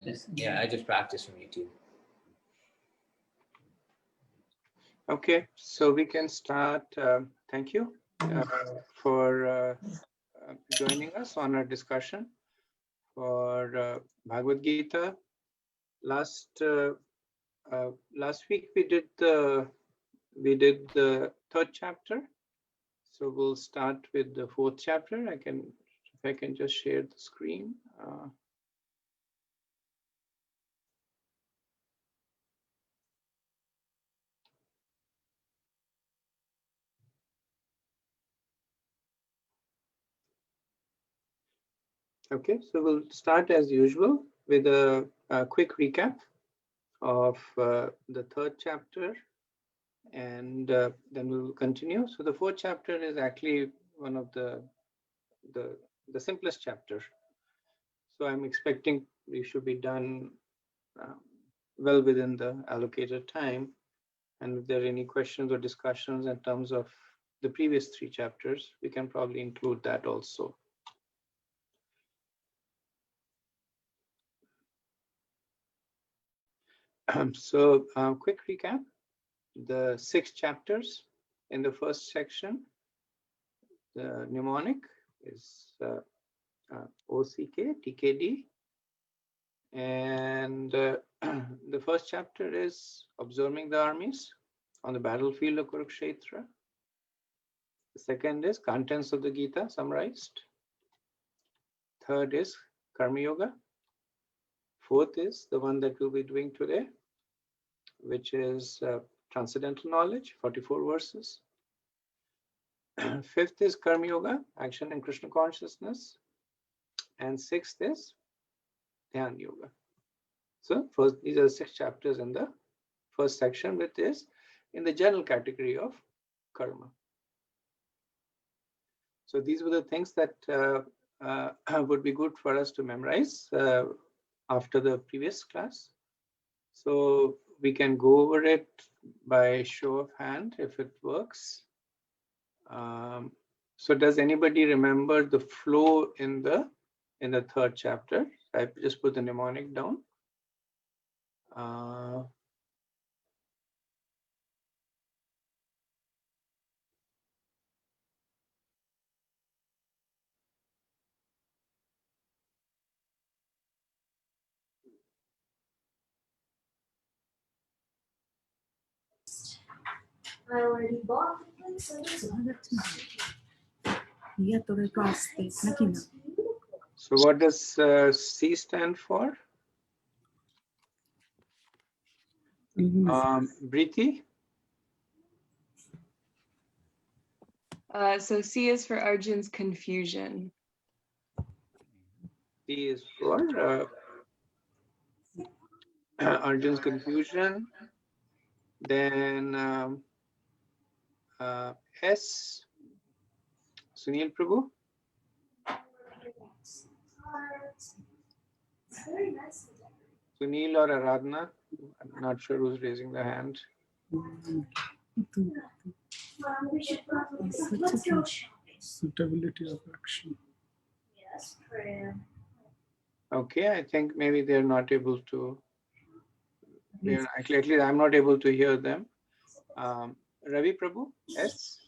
I just practiced from YouTube. Okay, so we can start. Thank you for joining us on our discussion for Bhagavad Gita. Last week we did the third chapter. So we'll start with the fourth chapter. If I can just share the screen. Okay, so we'll start as usual with a quick recap of the third chapter, and then we'll continue. So the fourth chapter is actually one of the simplest chapters. So I'm expecting we should be done well within the allocated time. And if there are any questions or discussions in terms of the previous three chapters, we can probably include that also. So quick recap, the 6 chapters in the first section, the mnemonic is OCK, TKD. And the first chapter is observing the armies on the battlefield of Kurukshetra. The second is contents of the Gita summarized. Third is Karma Yoga. Fourth is the one that we'll be doing today, which is Transcendental Knowledge, 44 verses. Fifth is Karma Yoga, action in Krishna consciousness. And sixth is Dhyan Yoga. So first, these are the 6 chapters in the first section, which is in the general category of karma. So these were the things that would be good for us to memorize after the previous class. So we can go over it by show of hand if it works. So does anybody remember the flow in the third chapter? I just put the mnemonic down. I already bought the place. So what does C stand for? Briti? So C is for Arjun's confusion. C is for Arjun's confusion. Then S, Sunil Prabhu. Sunil or Aradhana? I'm not sure who's raising the hand. Suitability of action. Yes, prayer. Okay, I think maybe they're not able to. Actually, at least I'm not able to hear them. Ravi Prabhu, yes?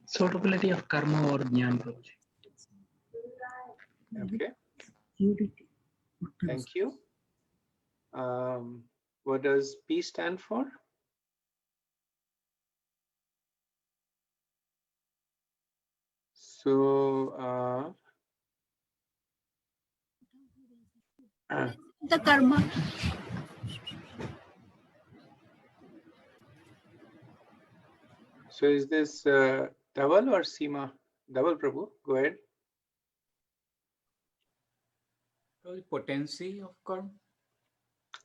Suitability of karma or jnana. Okay. Thank you. What does P stand for? So the karma. So is this Dhaval or Seema? Dhaval Prabhu, go ahead. Potency of karma.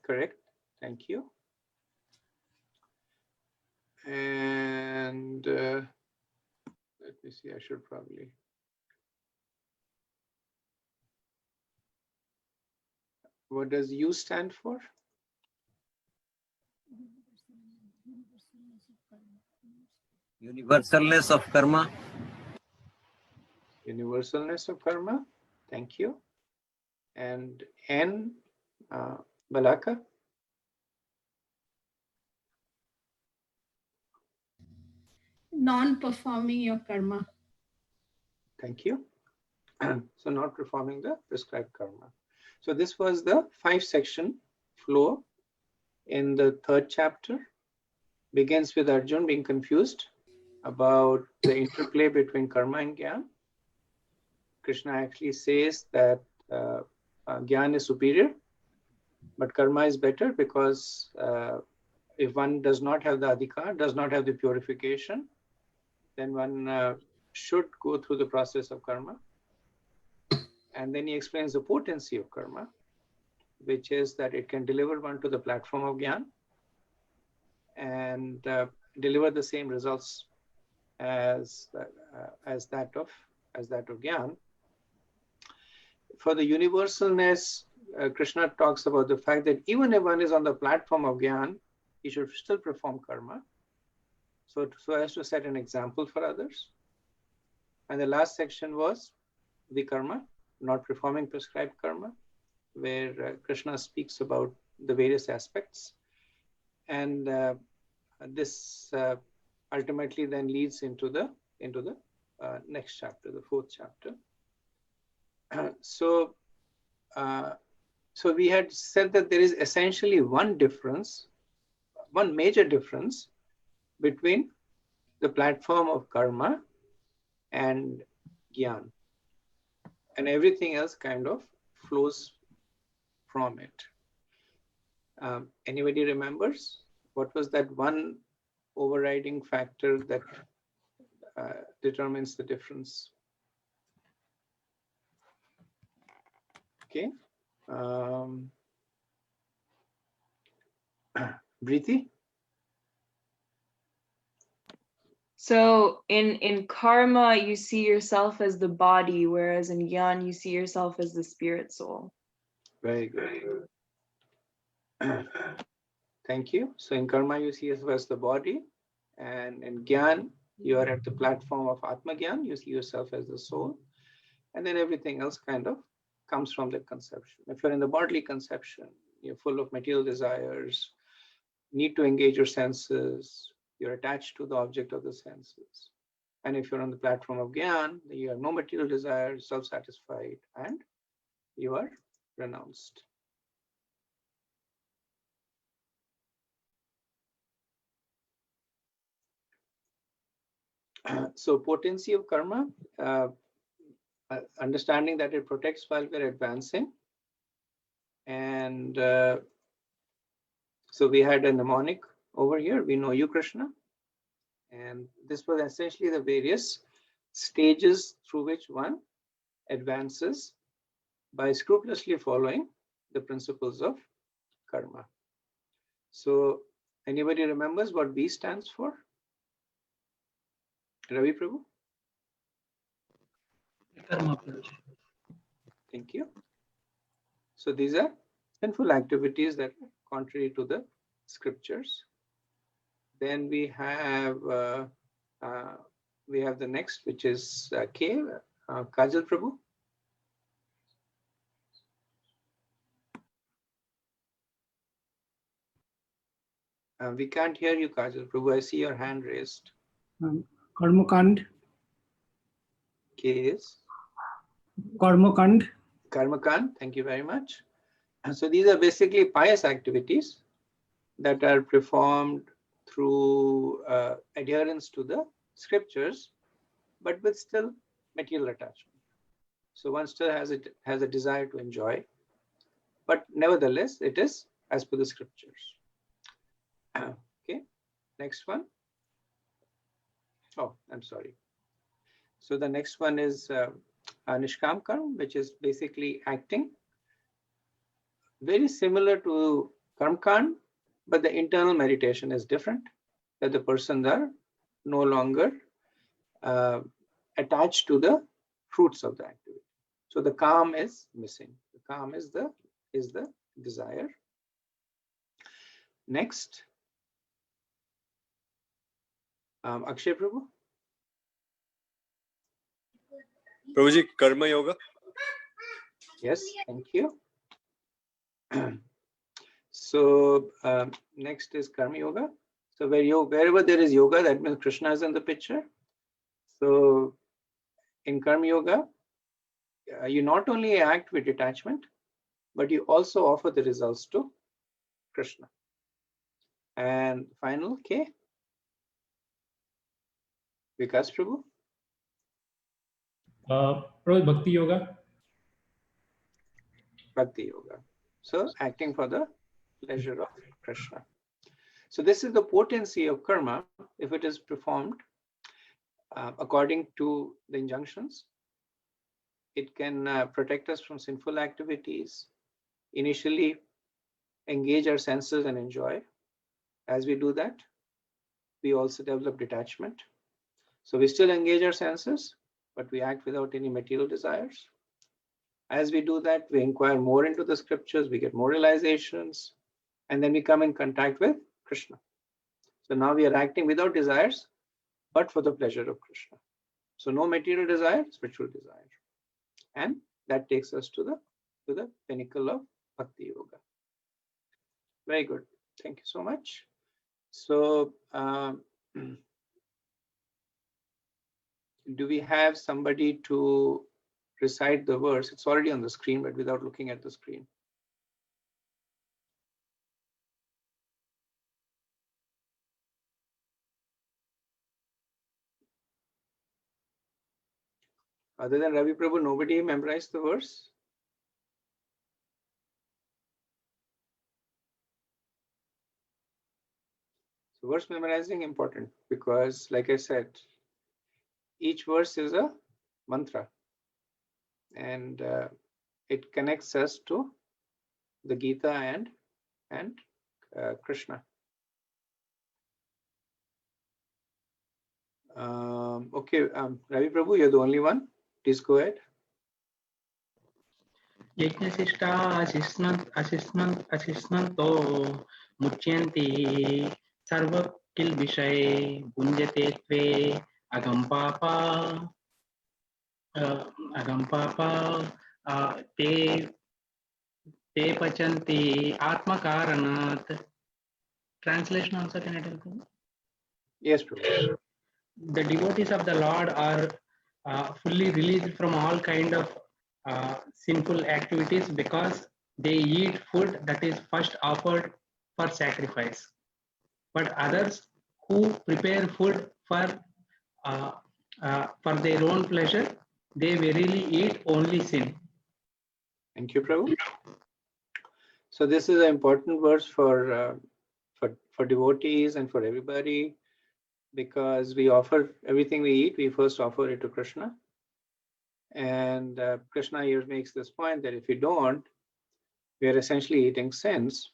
Correct. Thank you. And let me see, I should probably. What does U stand for? Universalness of karma. Universalness of karma. Thank you. And N, Balaka. Non-performing your karma. Thank you. So not performing the prescribed karma. So this was the 5-section flow in the 3rd chapter. Begins with Arjun being confused about the interplay between karma and Gyan. Krishna actually says that Gyan is superior, but karma is better because if one does not have the adhikar, does not have the purification, then one should go through the process of karma. And then he explains the potency of karma, which is that it can deliver one to the platform of Gyan and deliver the same results as that of Gyan. For the universalness, Krishna talks about the fact that even if one is on the platform of Gyan, he should still perform karma, so as to set an example for others. And the last section was the karma, not performing prescribed karma, where Krishna speaks about the various aspects. And this ultimately then leads into the next chapter, the 4th chapter. So we had said that there is essentially one major difference between the platform of karma and Gyan, and everything else kind of flows from it. Anybody remembers what was that one overriding factor that determines the difference? Okay. Preeti? So in karma, you see yourself as the body, whereas in Gyan, you see yourself as the spirit soul. Very good. Thank you. So in karma, you see yourself as the body, and in Gyan, you are at the platform of Atma Gyan, you see yourself as the soul, and then everything else kind of comes from the conception. If you're in the bodily conception, you're full of material desires, need to engage your senses, you're attached to the object of the senses. And if you're on the platform of Gyan, you have no material desire, self-satisfied, and you are renounced. So potency of karma, understanding that it protects while we're advancing. And so we had a mnemonic over here. We know you, Krishna. And this was essentially the various stages through which one advances by scrupulously following the principles of karma. So anybody remembers what B stands for? Ravi Prabhu? Karma. Thank you. So these are sinful activities that are contrary to the scriptures. Then we have the next, which is K, Kajal Prabhu. We can't hear you, Kajal Prabhu. I see your hand raised. Karmakand. K is? Karmakand. Karmakand. Thank you very much. And so these are basically pious activities that are performed through adherence to the scriptures, but with still material attachment. So one still has a desire to enjoy, but nevertheless, it is as per the scriptures. Okay, next one. Oh, I'm sorry. So the next one is Nishkam Karma, which is basically acting. Very similar to Karmkand, but the internal meditation is different, that the persons are no longer attached to the fruits of the activity. So the calm is missing. The calm is the desire. Next, Akshay Prabhu. Prabhuji, Karma Yoga. Yes, thank you. So next is Karma Yoga. So wherever there is yoga, that means Krishna is in the picture. So in Karma Yoga, you not only act with detachment, but you also offer the results to Krishna. And final K, Vikas Prabhu. Prabhu, Bhakti Yoga. Bhakti Yoga. So acting for the pleasure of Krishna. So this is the potency of karma if it is performed according to the injunctions. It can protect us from sinful activities, initially engage our senses and enjoy. As we do that, we also develop detachment. So we still engage our senses, but we act without any material desires. As we do that, we inquire more into the scriptures, we get more realizations, and then we come in contact with Krishna. So now we are acting without desires, but for the pleasure of Krishna. So no material desire, spiritual desire. And that takes us to the pinnacle of Bhakti Yoga. Very good. Thank you so much. So do we have somebody to recite the verse? It's already on the screen, but without looking at the screen. Other than Ravi Prabhu, nobody memorized the verse? So verse memorizing important because, like I said, each verse is a mantra, and it connects us to the Gita and Krishna. Okay, Ravi Prabhu, you're the only one. Please go ahead. यज्ञशिष्टा अशिष्णन्तो मुच्यन्ति सर्वकिल विषये भुञ्जते त्वे अगम्पापा ते पचन्ति आत्मकारणात्. Translation also, can I tell you? Yes, Prabhu. The devotees of the Lord are fully released from all kind of sinful activities because they eat food that is first offered for sacrifice. But others who prepare food for their own pleasure, they verily eat only sin. Thank you, Prabhu. So this is an important verse for devotees and for everybody, because we offer everything we eat, we first offer it to Krishna. And Krishna here makes this point that if we don't, we are essentially eating sins.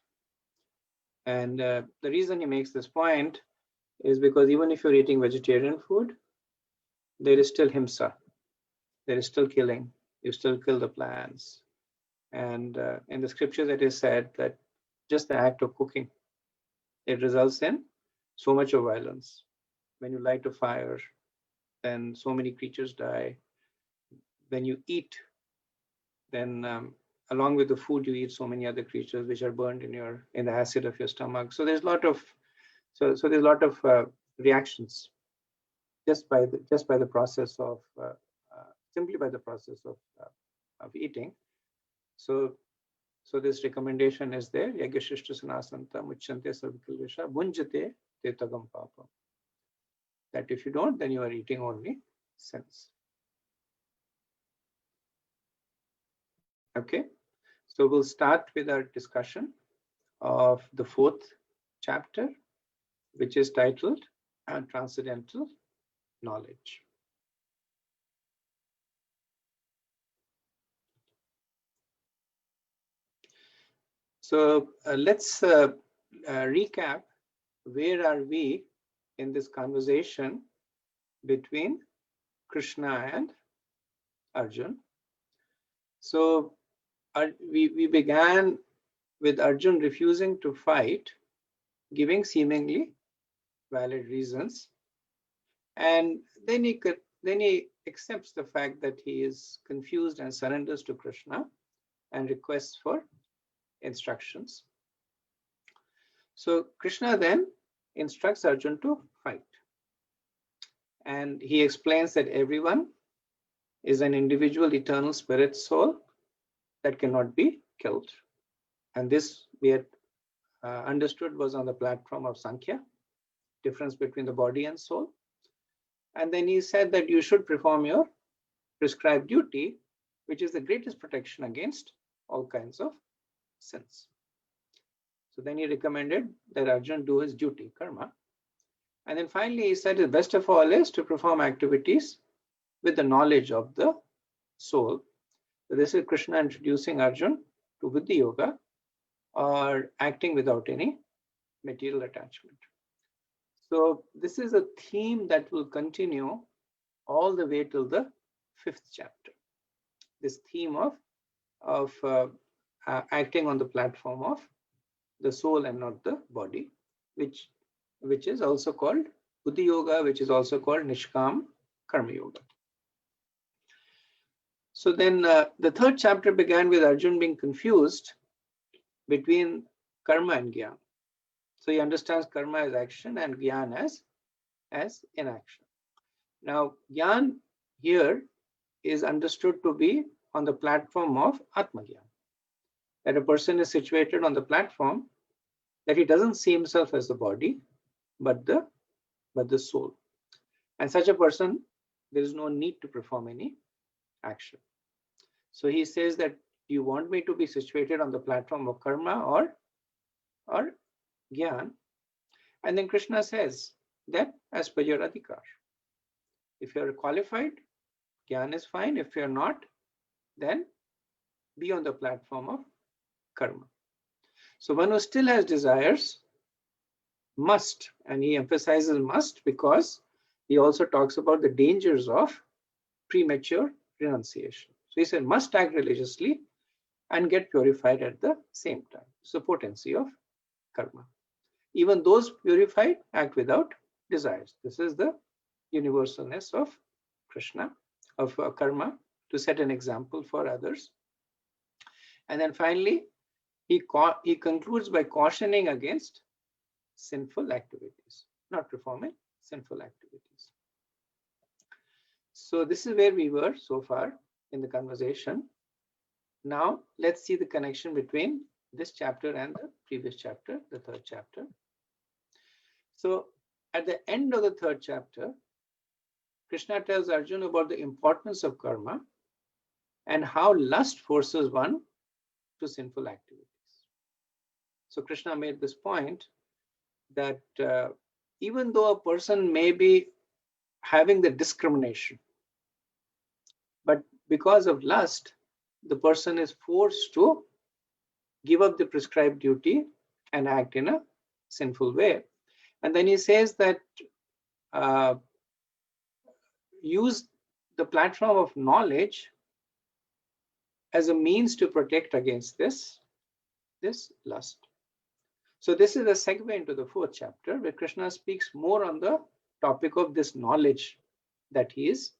And the reason he makes this point is because even if you're eating vegetarian food, there is still himsa. There is still killing. You still kill the plants. And in the scriptures it is said that just the act of cooking, it results in so much of violence. When you light a fire, then so many creatures die. When you eat, then along with the food you eat so many other creatures which are burned in the acid of your stomach. So there's a lot of there's a lot of reactions just by the process of simply by the process of eating. So this recommendation is there. Yagashishta sanasanta muchante sarvikilvisha bhunjate tetagam papam. That if you don't, then you are eating only sins. Okay, so we'll start with our discussion of the 4th chapter, which is titled Transcendental Knowledge. So let's recap. Where are we in this conversation between Krishna and Arjun? So we began with Arjun refusing to fight, giving seemingly valid reasons, and then he accepts the fact that he is confused and surrenders to Krishna. and requests for instructions. So Krishna then instructs Arjuna to fight. And he explains that everyone is an individual eternal spirit soul that cannot be killed. And this we had understood was on the platform of Sankhya, difference between the body and soul. And then he said that you should perform your prescribed duty, which is the greatest protection against all kinds of sins. So then he recommended that Arjuna do his duty, karma. And then finally he said the best of all is to perform activities with the knowledge of the soul. So this is Krishna introducing Arjuna to Buddhi Yoga, or acting without any material attachment. So this is a theme that will continue all the way till the 5th chapter. This theme of acting on the platform of the soul and not the body, which is also called Buddhi Yoga, which is also called Nishkam Karma Yoga. So then the 3rd chapter began with Arjuna being confused between karma and jnana. So he understands karma as action and jnana as inaction. Now jnana here is understood to be on the platform of Atma-jnana. That a person is situated on the platform that he doesn't see himself as the body, but the soul. And such a person, there is no need to perform any action. So he says that you want me to be situated on the platform of karma or jnana. And then Krishna says that as per your adhikar. If you're qualified, jnana is fine. If you're not, then be on the platform of karma. So one who still has desires must, and he emphasizes must because he also talks about the dangers of premature renunciation. So he said must act religiously and get purified at the same time. So potency of karma. Even those purified act without desires. This is the universalness of Krishna, of karma, to set an example for others. And then finally, he concludes by cautioning against sinful activities, not performing sinful activities. So this is where we were so far in the conversation. Now let's see the connection between this chapter and the previous chapter, the 3rd chapter. So at the end of the 3rd chapter, Krishna tells Arjuna about the importance of karma and how lust forces one to sinful activities. So Krishna made this point that even though a person may be having the discrimination, but because of lust, the person is forced to give up the prescribed duty and act in a sinful way. And then he says that use the platform of knowledge as a means to protect against this lust. So this is a segue into the 4th chapter where Krishna speaks more on the topic of this knowledge that he is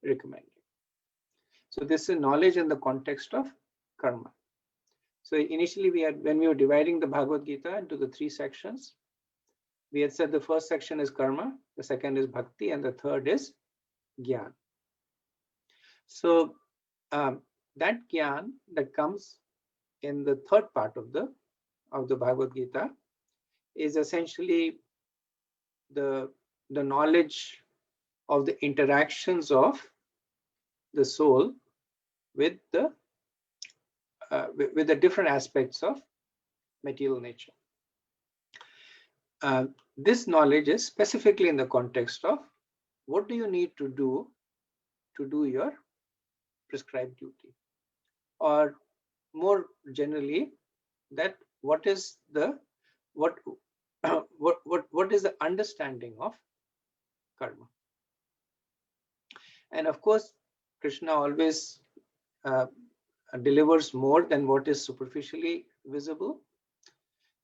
recommending. So this is knowledge in the context of karma. So initially when we were dividing the Bhagavad Gita into the 3 sections, we had said the first section is karma, the second is bhakti, and the third is jnana. So that jnana that comes in the 3rd part of the Bhagavad Gita is essentially the knowledge of the interactions of the soul with the different aspects of material nature. This knowledge is specifically in the context of what do you need to do your prescribed duty, or more generally, that what is the understanding of karma. And of course, Krishna always delivers more than what is superficially visible.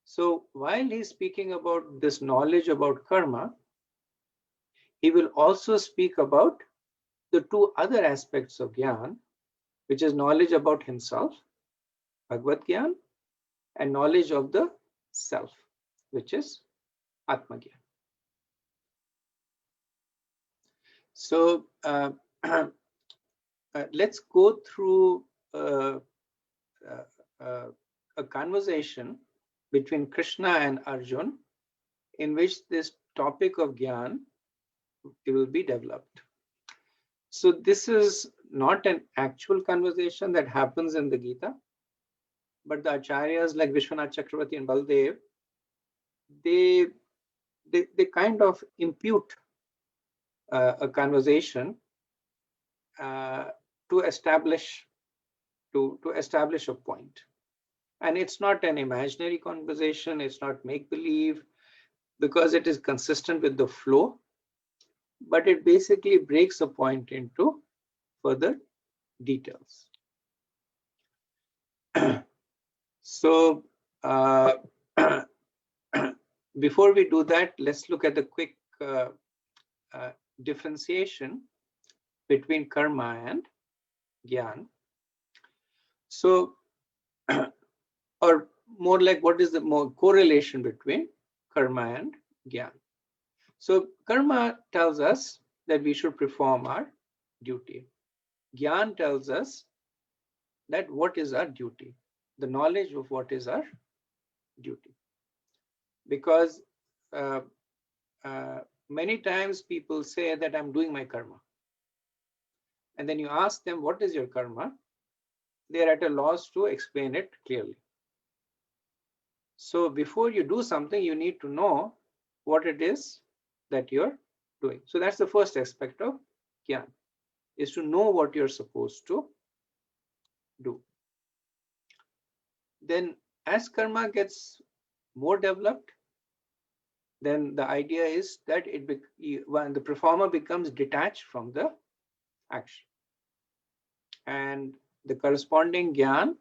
So while he's speaking about this knowledge about karma, he will also speak about the 2 other aspects of jnana, which is knowledge about himself Bhagavad Gyan, and knowledge of the self, which is Atma Gyan. So let's go through a conversation between Krishna and Arjun, in which this topic of Gyan will be developed. So this is not an actual conversation that happens in the Gita, but the acharyas like Vishwanath Chakravarti and Baldev, they kind of impute a conversation to establish a point. And it's not an imaginary conversation, it's not make-believe, because it is consistent with the flow, but it basically breaks a point into further details. So before we do that, let's look at the quick differentiation between karma and gyan. So, or more like, what is the more correlation between karma and gyan? So karma tells us that we should perform our duty. Gyan tells us that what is our duty, the knowledge of what is our duty. Because many times people say that I'm doing my karma. And then you ask them, what is your karma? They're at a loss to explain it clearly. So before you do something, you need to know what it is that you're doing. So that's the first aspect of Gyan, is to know what you're supposed to do. Then as karma gets more developed, then the idea is that when the performer becomes detached from the action. And the corresponding Gyan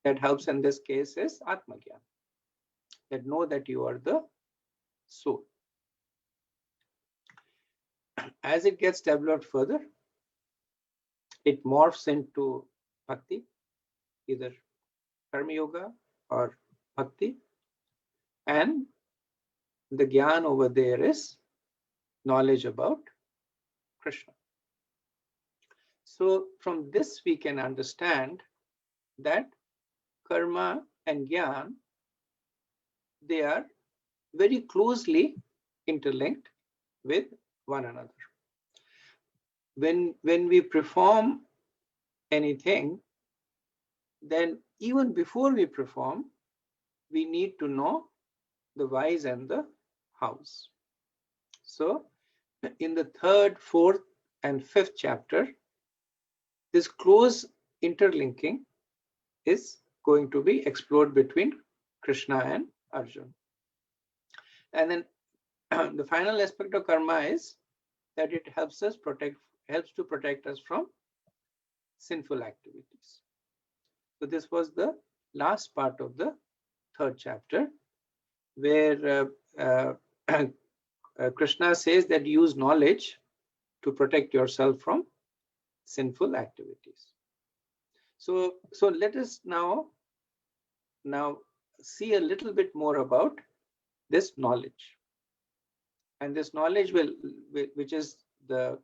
that helps in this case is Atma Gyan, that know that you are the soul. As it gets developed further, it morphs into bhakti, either karma yoga or bhakti, and the Gyan over there is knowledge about Krishna. So from this we can understand that karma and Gyan, they are very closely interlinked with one another. When we perform anything, then even before we perform, we need to know the whys and the hows. So in the third, fourth, and fifth chapter, this close interlinking is going to be explored between Krishna and Arjuna. And then the final aspect of karma is that it helps to protect us from sinful activities. So this was the last part of the third chapter, where Krishna says that use knowledge to protect yourself from sinful activities. So let us now see a little bit more about this knowledge. And this knowledge which is the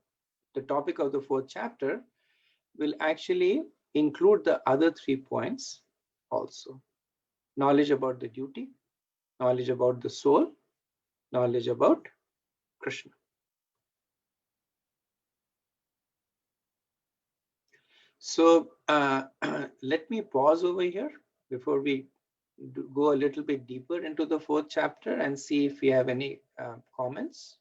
topic of the fourth chapter, will actually include the other 3 points also. Knowledge about the duty, knowledge about the soul, knowledge about Krishna. So let me pause over here before we go a little bit deeper into the fourth chapter and see if we have any comments.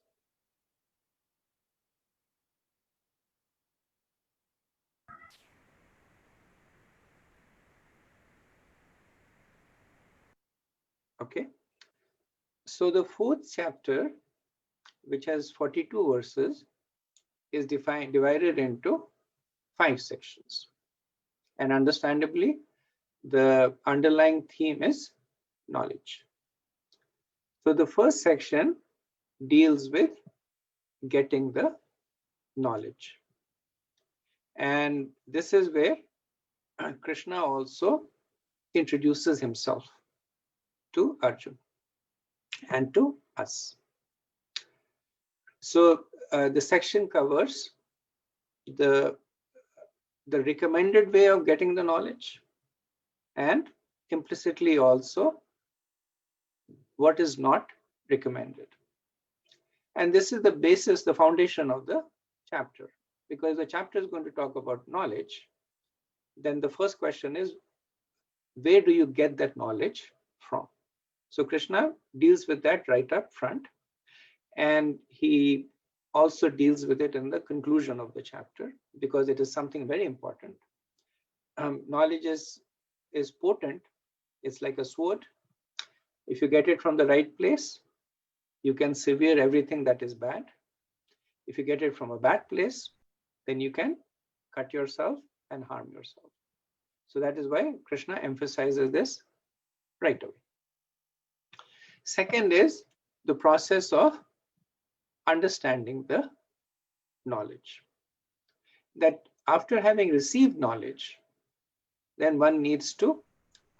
Okay. So the fourth chapter, which has 42 verses, is divided into 5 sections. And understandably, the underlying theme is knowledge. So the first section deals with getting the knowledge. And this is where Krishna also introduces himself to Arjun and to us. So the section covers the recommended way of getting the knowledge, and implicitly also what is not recommended. And this is the basis, the foundation of the chapter. Because the chapter is going to talk about knowledge, then the first question is, where do you get that knowledge from? So Krishna deals with that right up front, and he also deals with it in the conclusion of the chapter, because it is something very important. Knowledge is potent. It's like a sword. If you get it from the right place, you can sever everything that is bad. If you get it from a bad place, then you can cut yourself and harm yourself. So that is why Krishna emphasizes this right away. Second is the process of understanding the knowledge. That after having received knowledge, then one needs to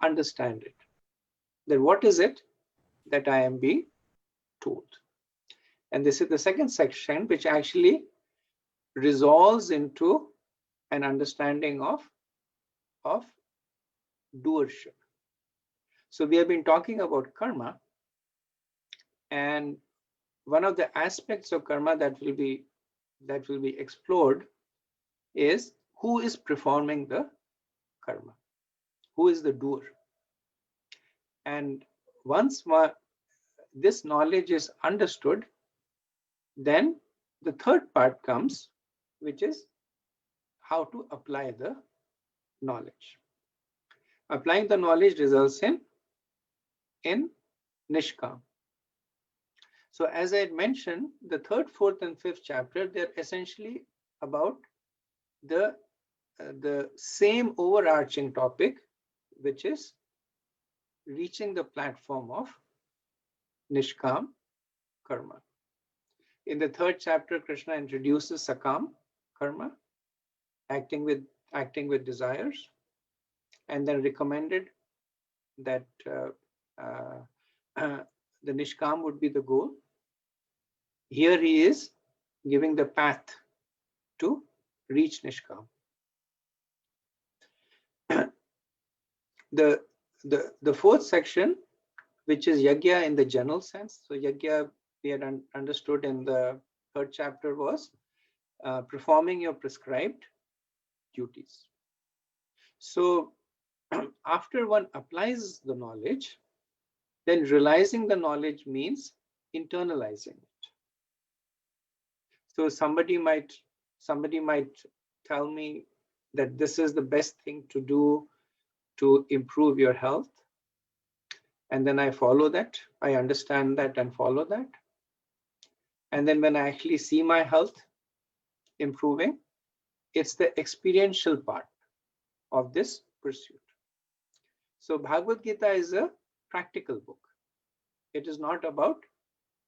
understand it. Then what is it that I am being told? And this is the second section, which actually resolves into an understanding of doership. So we have been talking about karma, and one of the aspects of karma that will be explored is who is performing the karma, who is the doer. And once this knowledge is understood, then the third part comes, which is how to apply the knowledge. Applying the knowledge results in nishkam. So as I had mentioned, the third, fourth, and fifth chapter, they're essentially about the same overarching topic, which is reaching the platform of nishkam karma. In the third chapter, Krishna introduces sakam karma, acting with desires, and then recommended that the nishkam would be the goal. Here he is giving the path to reach nishkam. The fourth section, which is yajna in the general sense. So yajna, we had understood in the third chapter, was performing your prescribed duties. So after one applies the knowledge, then realizing the knowledge means internalizing it. So somebody might tell me that this is the best thing to do to improve your health, and then I follow that, I understand that and follow that. And then when I actually see my health improving, it's the experiential part of this pursuit. So Bhagavad Gita is a practical book. It is not about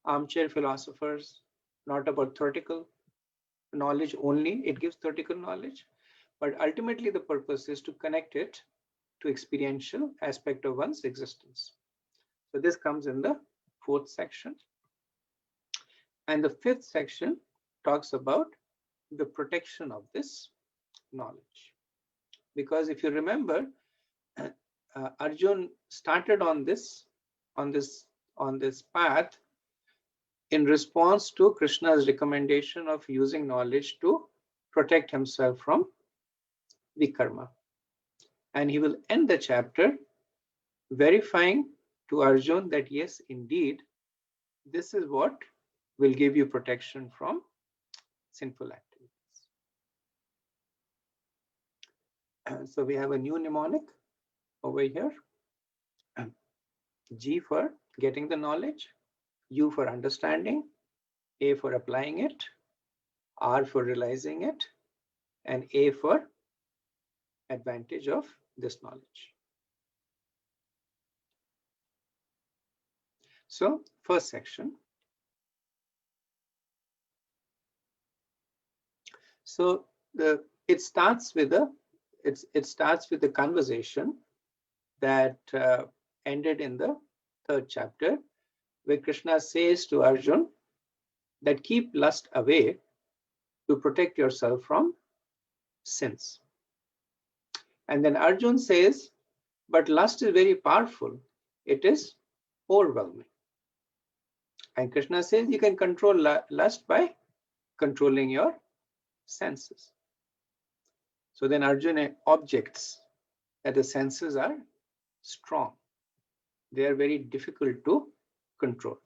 armchair philosophers, not about theoretical knowledge only. It gives theoretical knowledge, but ultimately the purpose is to connect it to experiential aspect of one's existence. So this comes in the fourth section. And the fifth section talks about the protection of this knowledge. Because if you remember, Arjun started on this path in response to Krishna's recommendation of using knowledge to protect himself from vikarma. And he will end the chapter verifying to Arjun that yes, indeed, this is what will give you protection from sinful activities. So we have a new mnemonic over here. G for getting the knowledge, U for understanding, A for applying it, R for realizing it, and A for advantage of this knowledge. So first section. So it starts with the conversation that ended in the 3rd chapter, where Krishna says to Arjun that keep lust away to protect yourself from sins. And then Arjun says, but lust is very powerful. It is overwhelming. And Krishna says you can control lust by controlling your senses. So then Arjuna objects that the senses are strong. They are very difficult to control.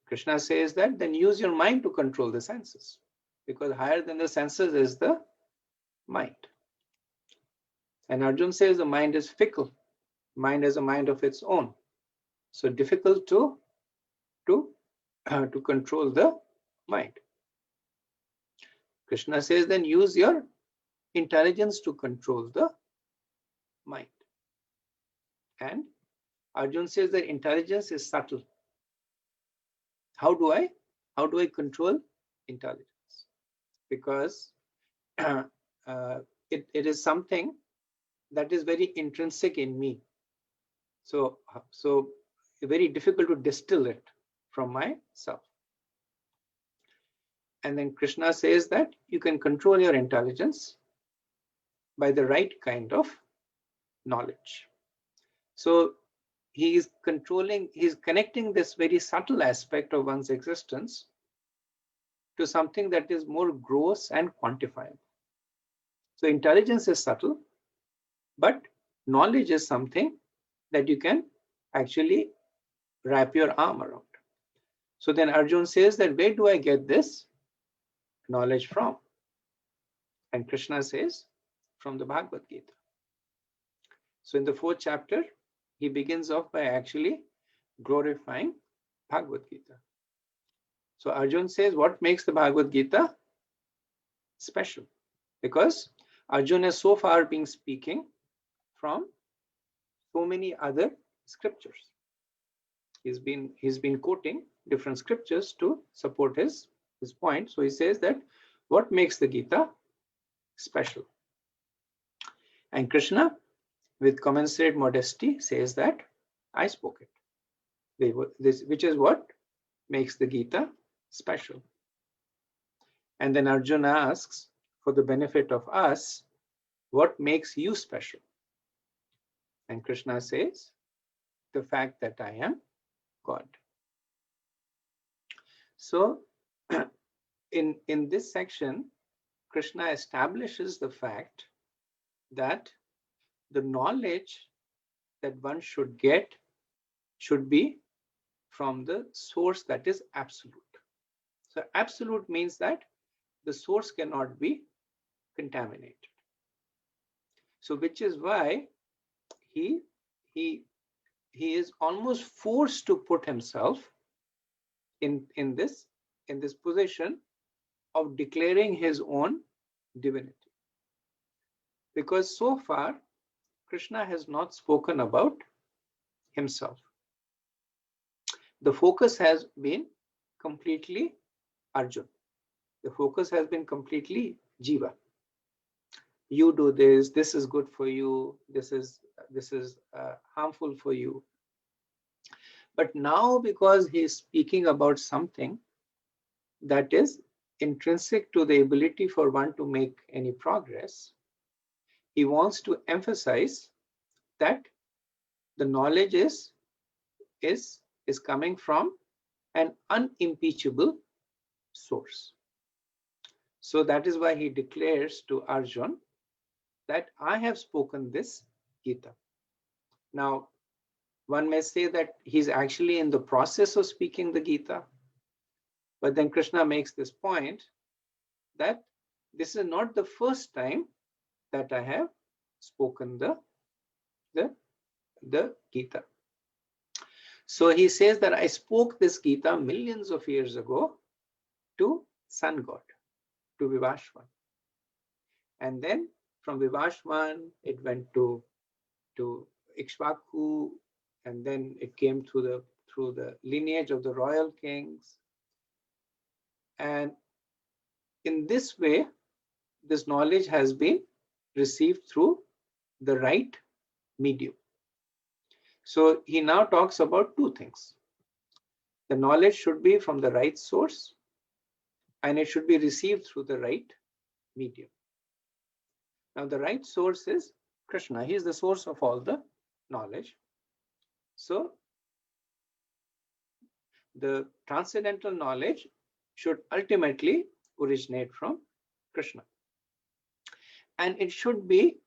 Krishna says that then use your mind to control the senses, because higher than the senses is the mind. And Arjuna says the mind is fickle. Mind has a mind of its own. So difficult to control the mind. Krishna says then use your intelligence to control the mind. And Arjuna says that intelligence is subtle. How do I control intelligence? Because it is something that is very intrinsic in me. So very difficult to distill it from myself. And then Krishna says that you can control your intelligence by the right kind of knowledge. So he's connecting this very subtle aspect of one's existence to something that is more gross and quantifiable. So intelligence is subtle, but knowledge is something that you can actually wrap your arm around. So then Arjuna says that where do I get this knowledge from? And Krishna says from the Bhagavad Gita. So in the 4th chapter, he begins off by actually glorifying Bhagavad Gita. So Arjuna says what makes the Bhagavad Gita special? Because Arjuna has so far been speaking from so many other scriptures. He's been quoting different scriptures to support his point. So he says that what makes the Gita special? And Krishna, with commensurate modesty, says that I spoke it. Which is what makes the Gita special. And then Arjuna asks, for the benefit of us, what makes you special? And Krishna says, the fact that I am God. So in this section, Krishna establishes the fact that the knowledge that one should get should be from the source that is absolute. So absolute means that the source cannot be contaminated. So which is why he is almost forced to put himself in this position of declaring his own divinity. Because so far, Krishna has not spoken about himself. The focus has been completely Arjuna. The focus has been completely Jiva. You do this, this is good for you, this is harmful for you. But now, because he is speaking about something that is intrinsic to the ability for one to make any progress, he wants to emphasize that the knowledge is coming from an unimpeachable source. So that is why he declares to Arjuna that I have spoken this Gita. Now, one may say that he's actually in the process of speaking the Gita, but then Krishna makes this point that this is not the first time that I have spoken the Gita. So he says that I spoke this Gita millions of years ago to Sun God, to Vivashwan. And then from Vivashwan, it went to Ikshvaku, and then it came through the lineage of the royal kings. And in this way, this knowledge has been received through the right medium. So he now talks about two things. The knowledge should be from the right source, and it should be received through the right medium. Now, the right source is Krishna. He is the source of all the knowledge. So, the transcendental knowledge should ultimately originate from Krishna. And it should be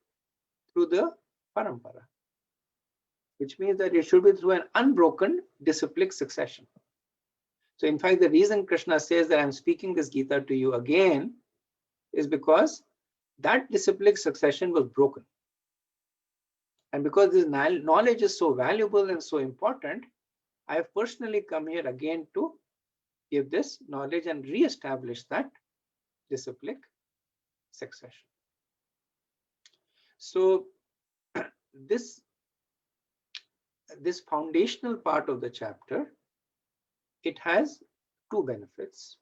through the parampara, which means that it should be through an unbroken disciplic succession. So, in fact, the reason Krishna says that I'm speaking this Gita to you again is because that disciplic succession was broken. And because this knowledge is so valuable and so important, I have personally come here again to give this knowledge and re-establish that disciplic succession. So this foundational part of the chapter, it has two benefits.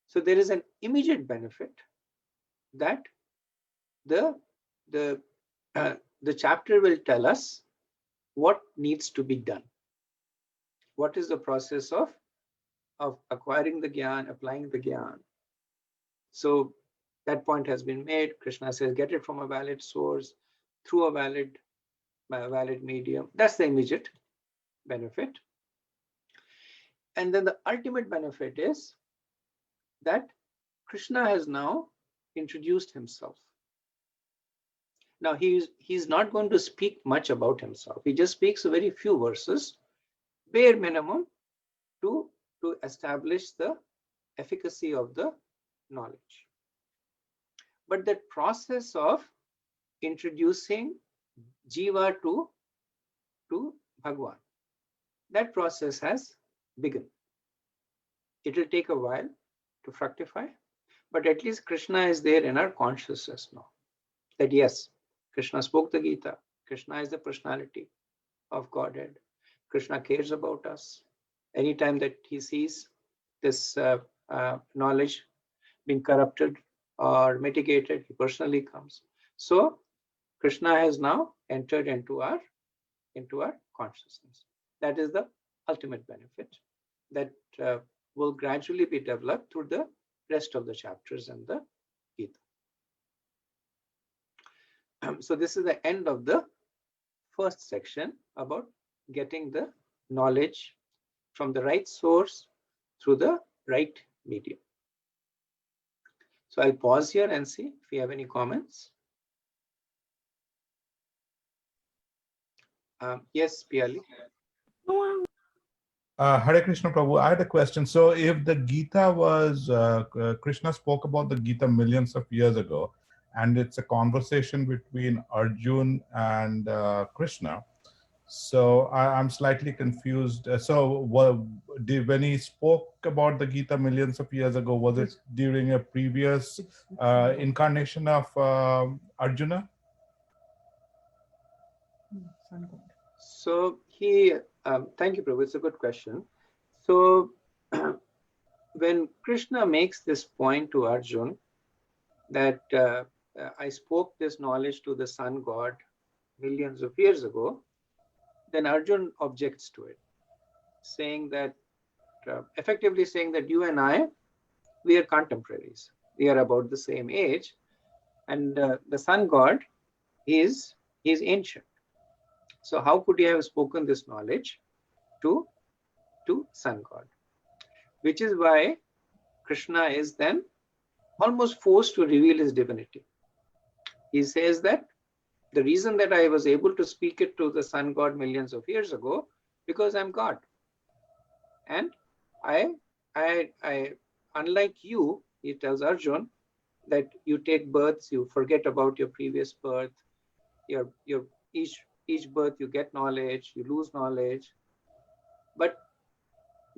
So there is an immediate benefit that the chapter will tell us what needs to be done. What is the process of acquiring the Gyan, applying the Gyan? So that point has been made. Krishna says, get it from a valid source, through a valid medium. That's the immediate benefit. And then the ultimate benefit is that Krishna has now introduced himself. Now he's not going to speak much about himself. He just speaks a very few verses, bare minimum, to establish the efficacy of the knowledge. But that process of introducing Jiva to Bhagwan, that process has begun. It will take a while to fructify, but at least Krishna is there in our consciousness now. That yes, Krishna spoke the Gita. Krishna is the personality of Godhead. Krishna cares about us. Anytime that he sees this knowledge being corrupted or mitigated, he personally comes. So Krishna has now entered into our consciousness. That is the ultimate benefit that will gradually be developed through the rest of the chapters in the Gita. So this is the end of the first section about getting the knowledge from the right source through the right medium. So I'll pause here and see if you have any comments. Yes, Piali. Hare Krishna Prabhu, I had a question. So if the Gita was, Krishna spoke about the Gita millions of years ago, and it's a conversation between Arjun and Krishna. So I'm slightly confused. So when he spoke about the Gita millions of years ago, was it during a previous incarnation of Arjuna? So thank you, Prabhu. It's a good question. So when Krishna makes this point to Arjun that I spoke this knowledge to the sun god millions of years ago, then Arjun objects to it, saying that, effectively saying that you and I, we are contemporaries. We are about the same age, and the sun god is ancient. So how could he have spoken this knowledge to sun god? Which is why Krishna is then almost forced to reveal his divinity. He says that the reason that I was able to speak it to the sun god millions of years ago, because I'm God. And I unlike you, he tells Arjun, that you take births, you forget about your previous birth, your each birth you get knowledge, you lose knowledge. But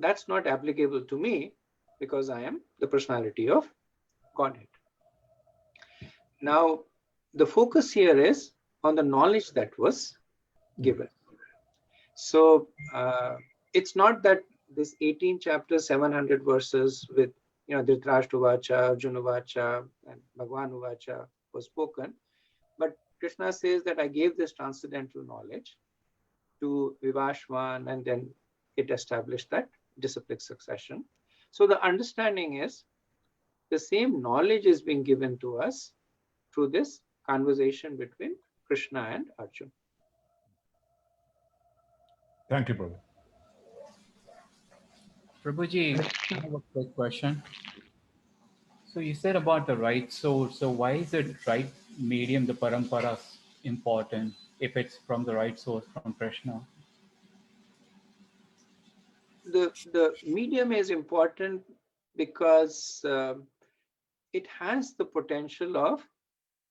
that's not applicable to me because I am the personality of Godhead. Now, the focus here is on the knowledge that was given. So it's not that this 18 chapters, 700 verses with, Dhritarashtra Uvacha, Arjuna Uvacha, and Bhagwan Uvacha was spoken, but Krishna says that I gave this transcendental knowledge to Vivashwan, and then it established that disciplic succession. So the understanding is the same knowledge is being given to us through this conversation between Krishna and Arjuna. Thank you, Prabhu. Prabhuji, I have a quick question. So you said about the right source. So why is it right medium, the parampara, important if it's from the right source from Krishna? The medium is important because it has the potential of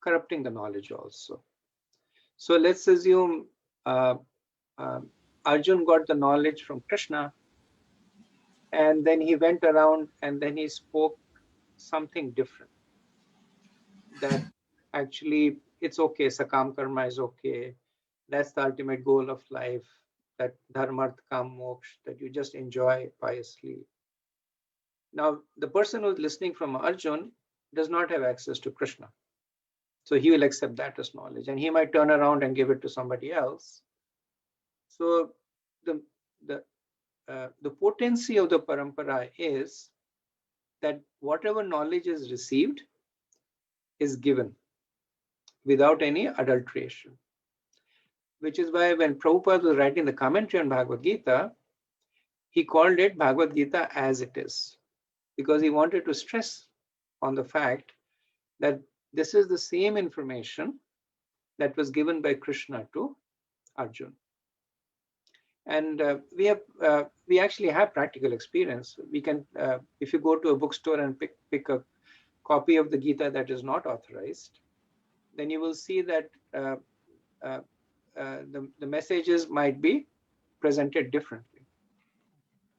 corrupting the knowledge also. So let's assume Arjun got the knowledge from Krishna, and then he went around and then he spoke something different. That actually it's okay, sakam karma is okay. That's the ultimate goal of life. That dharmarth kam moksha, that you just enjoy piously. Now, the person who's listening from Arjun does not have access to Krishna. So he will accept that as knowledge, and he might turn around and give it to somebody else. So the potency of the parampara is that whatever knowledge is received is given without any adulteration. Which is why when Prabhupada was writing the commentary on Bhagavad Gita, he called it Bhagavad Gita as it is, because he wanted to stress on the fact that this is the same information that was given by Krishna to Arjuna. And we actually have practical experience. We can, if you go to a bookstore and pick a copy of the Gita that is not authorized, then you will see that the messages might be presented differently.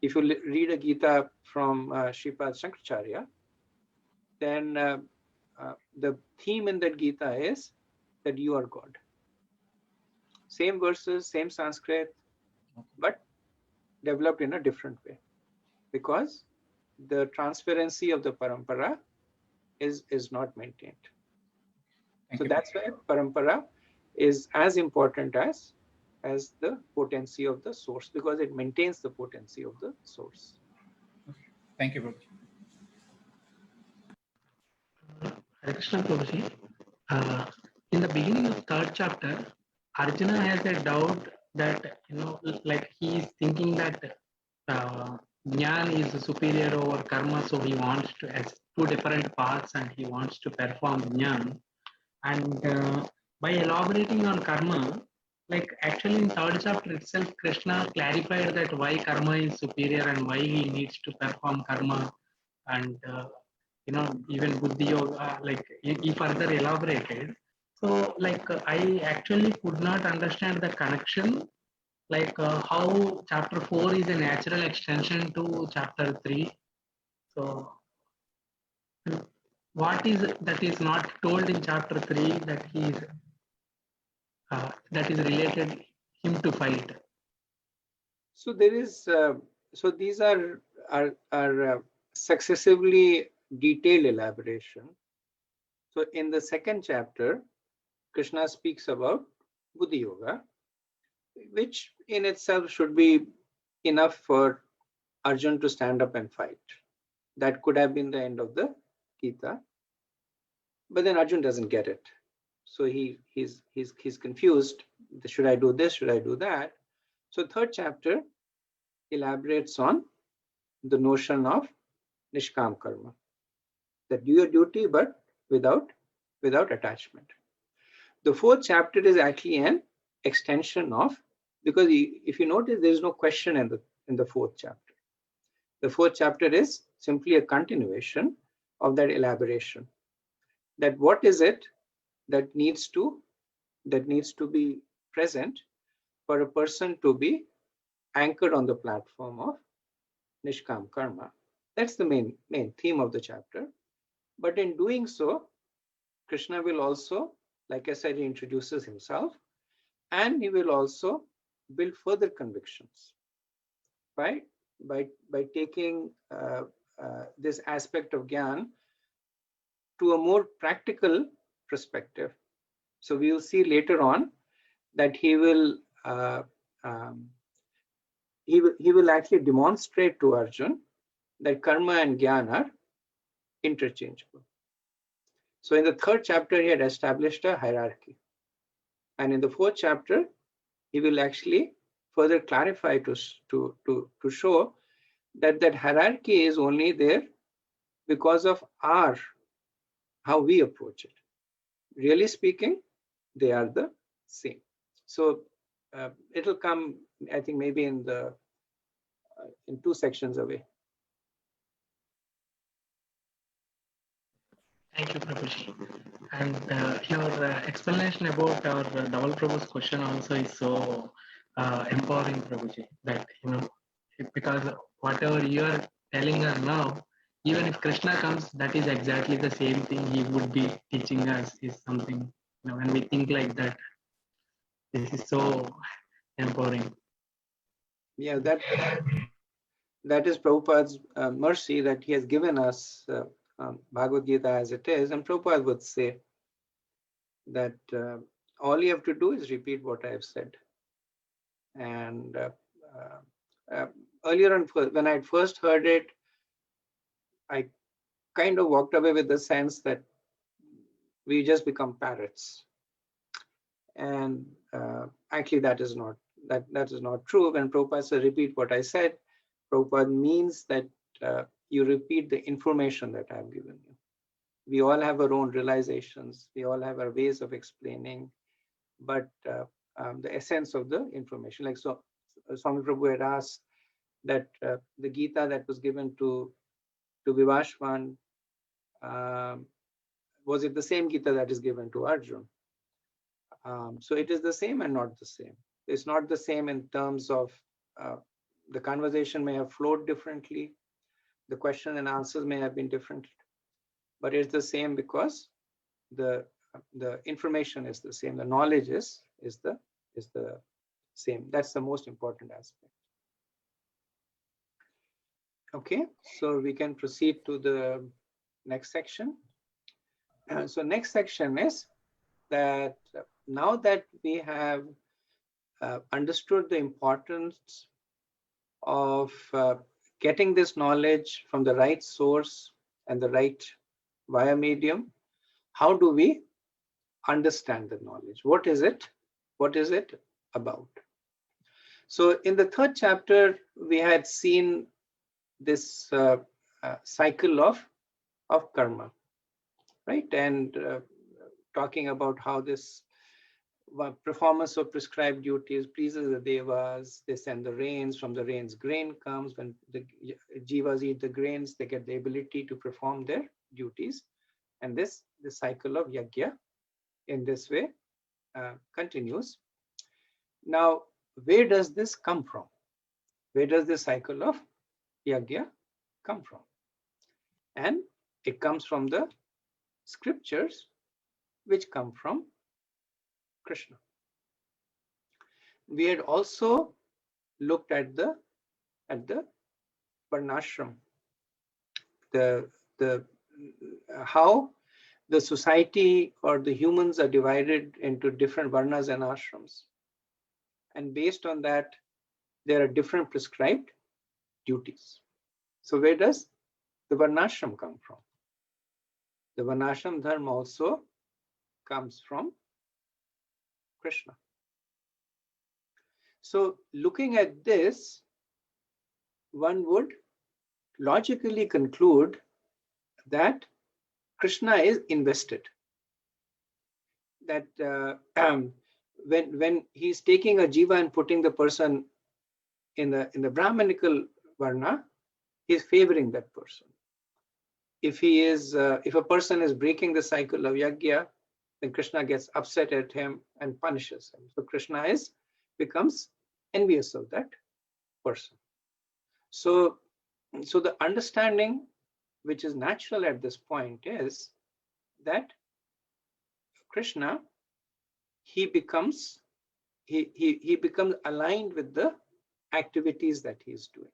If you read a Gita from Sripad Shankaracharya, then the theme in that Gita is that you are God. Same verses, same Sanskrit, but developed in a different way, because the transparency of the parampara is not maintained. So that's why parampara is as important as the potency of the source, because it maintains the potency of the source. Thank you, Prabhuji. Hare Krishna Prabhuji. In the beginning of third chapter, Arjuna has a doubt that, like he is thinking that Jnana is superior over karma, so he wants to, as two different paths, and he wants to perform Jnana. And by elaborating on karma, like actually in third chapter itself, Krishna clarified that why karma is superior and why he needs to perform karma. And even Buddhi Yoga, like he further elaborated. So like I actually could not understand the connection, like how chapter 4 is a natural extension to chapter 3. So what is that is not told in chapter 3 that he is that is related him to fight? So there is so these are successively detailed elaboration. So in the second chapter, Krishna speaks about Buddhi Yoga, which in itself should be enough for Arjuna to stand up and fight. That could have been the end of the Gita, but then Arjuna doesn't get it. So he's confused. Should I do this? Should I do that? So third chapter elaborates on the notion of Nishkam Karma, that do your duty but without attachment. The fourth chapter is actually an extension of, because if you notice, there is no question in the fourth chapter. The fourth chapter is simply a continuation of that elaboration. That what is it that needs to be present for a person to be anchored on the platform of Nishkam Karma. That's the main theme of the chapter. But in doing so, Krishna will also, like I said, he introduces himself, and he will also build further convictions by taking this aspect of Gyan to a more practical perspective, So we will see later on that he will actually demonstrate to Arjun that karma and jnana are interchangeable. So in the third chapter, he had established a hierarchy. And in the fourth chapter, he will actually further clarify to show that that hierarchy is only there because of how we approach it. Really speaking, they are the same. So it'll come, I think, maybe in 2 sections away. Thank you, Prabhuji. And your explanation about our double Prabhu's question also is so empowering, Prabhuji. That because whatever you are telling us now, even if Krishna comes, that is exactly the same thing he would be teaching us. Is something when we think like that, this is so empowering. Yeah, that is Prabhupada's mercy that he has given us Bhagavad Gita as it is. And Prabhupada would say that all you have to do is repeat what I have said. And earlier on, when I first heard it, I kind of walked away with the sense that we just become parrots. And actually, that is not true. When Prabhupada says repeat what I said, Prabhupada means that you repeat the information that I've given you. We all have our own realizations. We all have our ways of explaining, but the essence of the information, like Swami Prabhu had asked that the Gita that was given to Vivashwan, was it the same Gita that is given to Arjun? So it is the same and not the same. It's not the same in terms of the conversation may have flowed differently. The question and answers may have been different, but it's the same because the information is the same. The knowledge is the same. That's the most important aspect. Okay, so we can proceed to the next section. So next section is that now that we have understood the importance of getting this knowledge from the right source and the right via medium, how do we understand the knowledge? What is it? What is it about? So in the third chapter, we had seen this cycle of karma, right? And talking about how this performance of prescribed duties pleases the devas. They send the rains. From the rains, grain comes. When the jivas eat the grains, they get the ability to perform their duties. And the cycle of yajna in this way continues. Now, where does this come from? Where does this cycle of yajna come from? And it comes from the scriptures, which come from Krishna. We had also looked at the varnashram, how the society or the humans are divided into different varnas and ashrams, and based on that, there are different prescribed duties. So where does the varnashram come from? The varnashram dharma also comes from Krishna. So looking at this, one would logically conclude that Krishna is invested. That when he's taking a jiva and putting the person in the Brahmanical varna, he's favoring that person. If a person is breaking the cycle of yajna, then Krishna gets upset at him and punishes him. So Krishna becomes envious of that person. So the understanding which is natural at this point is that Krishna, he becomes aligned with the activities that he is doing,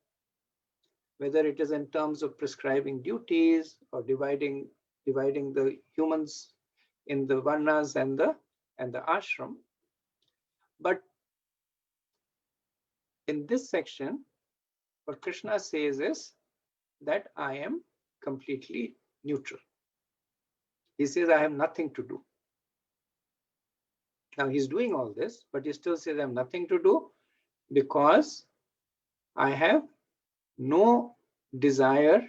whether it is in terms of prescribing duties or dividing the humans in the varnas and the and the ashram. But in this section, what Krishna says is that I am completely neutral. He says, I have nothing to do. Now he's doing all this, but he still says, I have nothing to do because I have no desire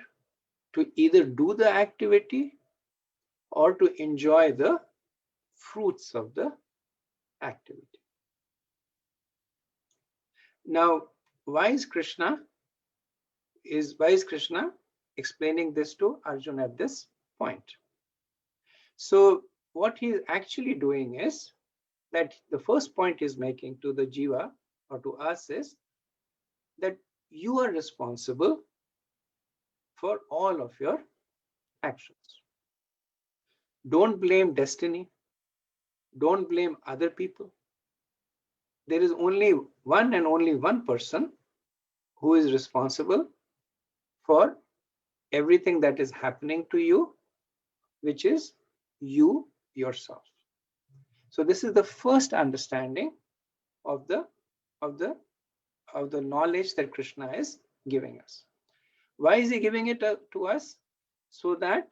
to either do the activity or to enjoy the fruits of the activity. Now, why is Krishna explaining this to Arjuna at this point? So what he is actually doing is that the first point he's making to the jiva or to us is that you are responsible for all of your actions. Don't blame destiny. Don't blame other people. There is only one and only one person who is responsible for everything that is happening to you, which is you yourself. So this is the first understanding of the knowledge that Krishna is giving us. Why is he giving it to us? So that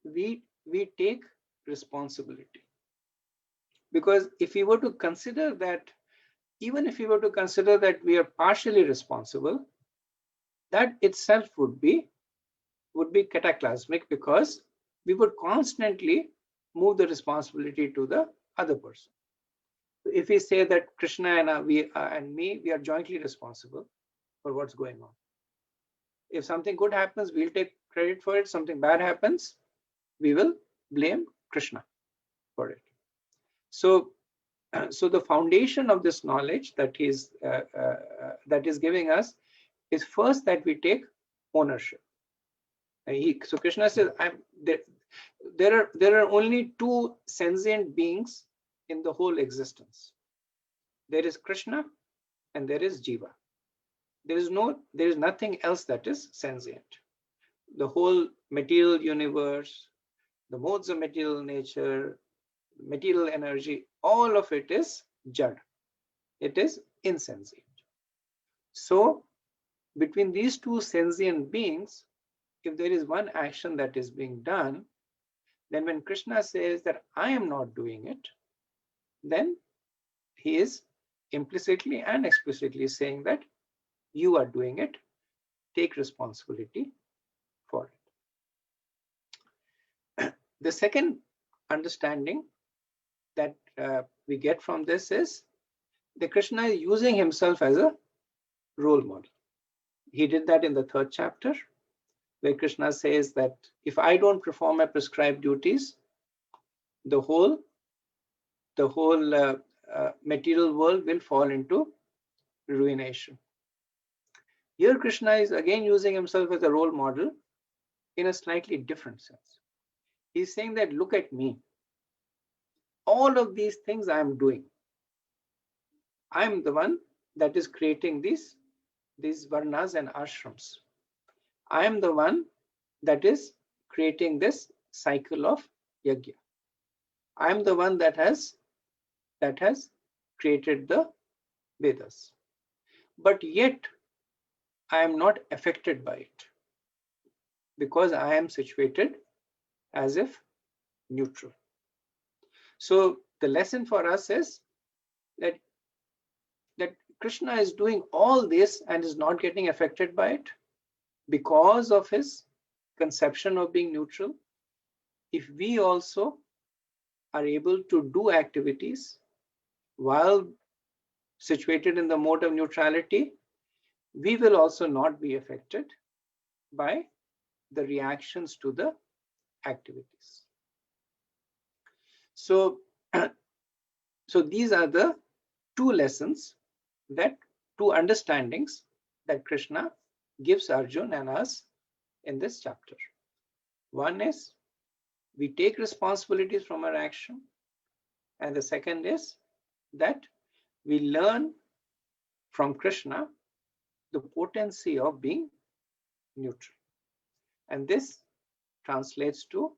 we take responsibility. Because if we were to consider that, even if we were to consider that we are partially responsible, that itself would be cataclysmic, because we would constantly move the responsibility to the other person. If we say that Krishna and we are jointly responsible for what's going on. If something good happens, we'll take credit for it. Something bad happens, we will blame Krishna for it. So the foundation of this knowledge that is giving us is first that we take ownership. So Krishna says, there are only two sentient beings in the whole existence. There is Krishna and there is Jiva. There is nothing else that is sentient. The whole material universe, the modes of material nature, material energy, all of it is jad. It is insensient. So between these two sentient beings, if there is one action that is being done, then when Krishna says that I am not doing it, then he is implicitly and explicitly saying that you are doing it. Take responsibility for it. The second understanding that we get from this is that Krishna is using himself as a role model. He did that in the 3rd chapter, where Krishna says that if I don't perform my prescribed duties, the whole material world will fall into ruination. Here Krishna is again using himself as a role model in a slightly different sense. He's saying that, look at me. All of these things I am doing. I am the one that is creating these varnas and ashrams. I am the one that is creating this cycle of yajna. I am the one that has created the Vedas. But yet I am not affected by it, because I am situated as if neutral. So the lesson for us is that Krishna is doing all this and is not getting affected by it because of his conception of being neutral. If we also are able to do activities while situated in the mode of neutrality, we will also not be affected by the reactions to the activities. So these are the two lessons, two understandings that Krishna gives Arjuna and us in this chapter. One is we take responsibilities from our action, and the second is that we learn from Krishna the potency of being neutral. And this translates to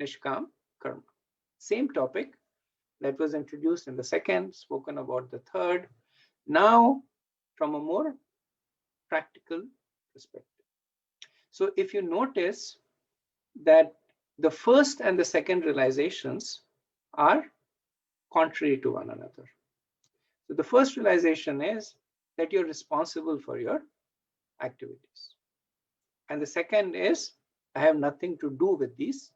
Nishkam Karma. Same topic, That was introduced in the second, spoken about the third. Now, from a more practical perspective. So if you notice that the first and the second realizations are contrary to one another. So the first realization is that you're responsible for your activities. And the second is, I have nothing to do with these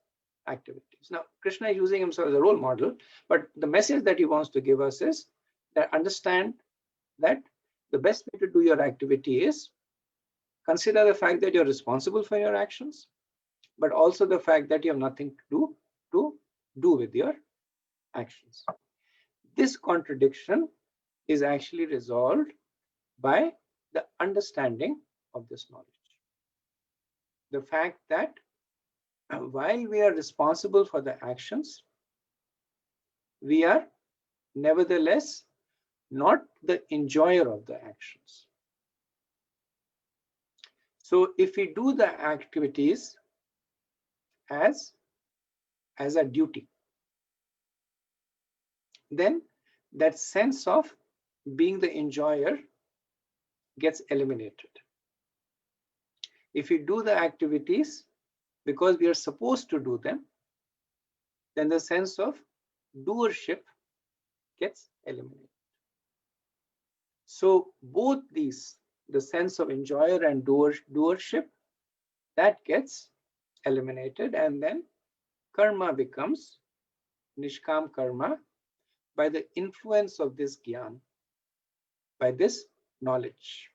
activities. Now, Krishna is using himself as a role model, but the message that he wants to give us is that understand that the best way to do your activity is consider the fact that you're responsible for your actions, but also the fact that you have nothing to do with your actions. This contradiction is actually resolved by the understanding of this knowledge. The fact that while we are responsible for the actions, we are nevertheless not the enjoyer of the actions. So if we do the activities as a duty, then that sense of being the enjoyer gets eliminated. If we do the activities because we are supposed to do them, then the sense of doership gets eliminated. So both these, the sense of enjoyer and doership, that gets eliminated, and then karma becomes nishkam karma by the influence of this gyan, by this knowledge.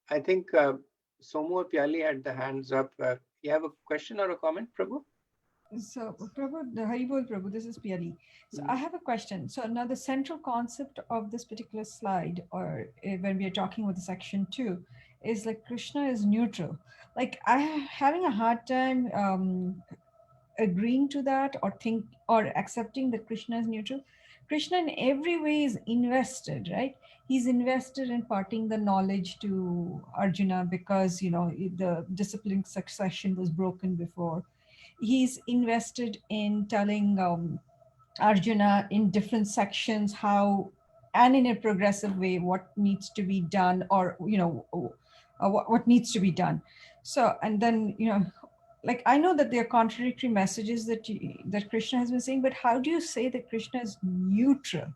I think Somu Pyali had the hands up. You have a question or a comment, Prabhu? So, Prabhu, Haribol Prabhu, this is Piyali. So, I have a question. So, now the central concept of this particular slide, or when we are talking about the section 2, is like Krishna is neutral. Like, I'm having a hard time agreeing to that or accepting that Krishna is neutral. Krishna in every way is invested, right? He's invested in imparting the knowledge to Arjuna because, the discipline succession was broken before. He's invested in telling Arjuna in different sections how, and in a progressive way, what needs to be done, or what needs to be done. So, and then like I know that there are contradictory messages that Krishna has been saying, but how do you say that Krishna is neutral?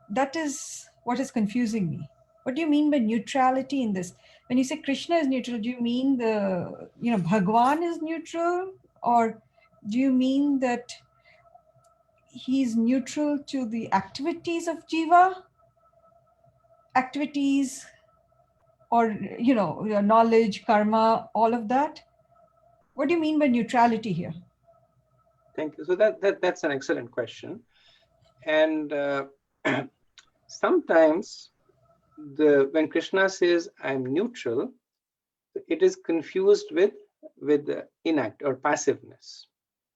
That is what is confusing me. What do you mean by neutrality in this? When you say Krishna is neutral, do you mean Bhagwan is neutral, or do you mean that he's neutral to the activities of jiva, activities, or your knowledge, karma, all of that? What do you mean by neutrality here? Thank you. So that's an excellent question. And sometimes when Krishna says I'm neutral, it is confused with inact or passiveness.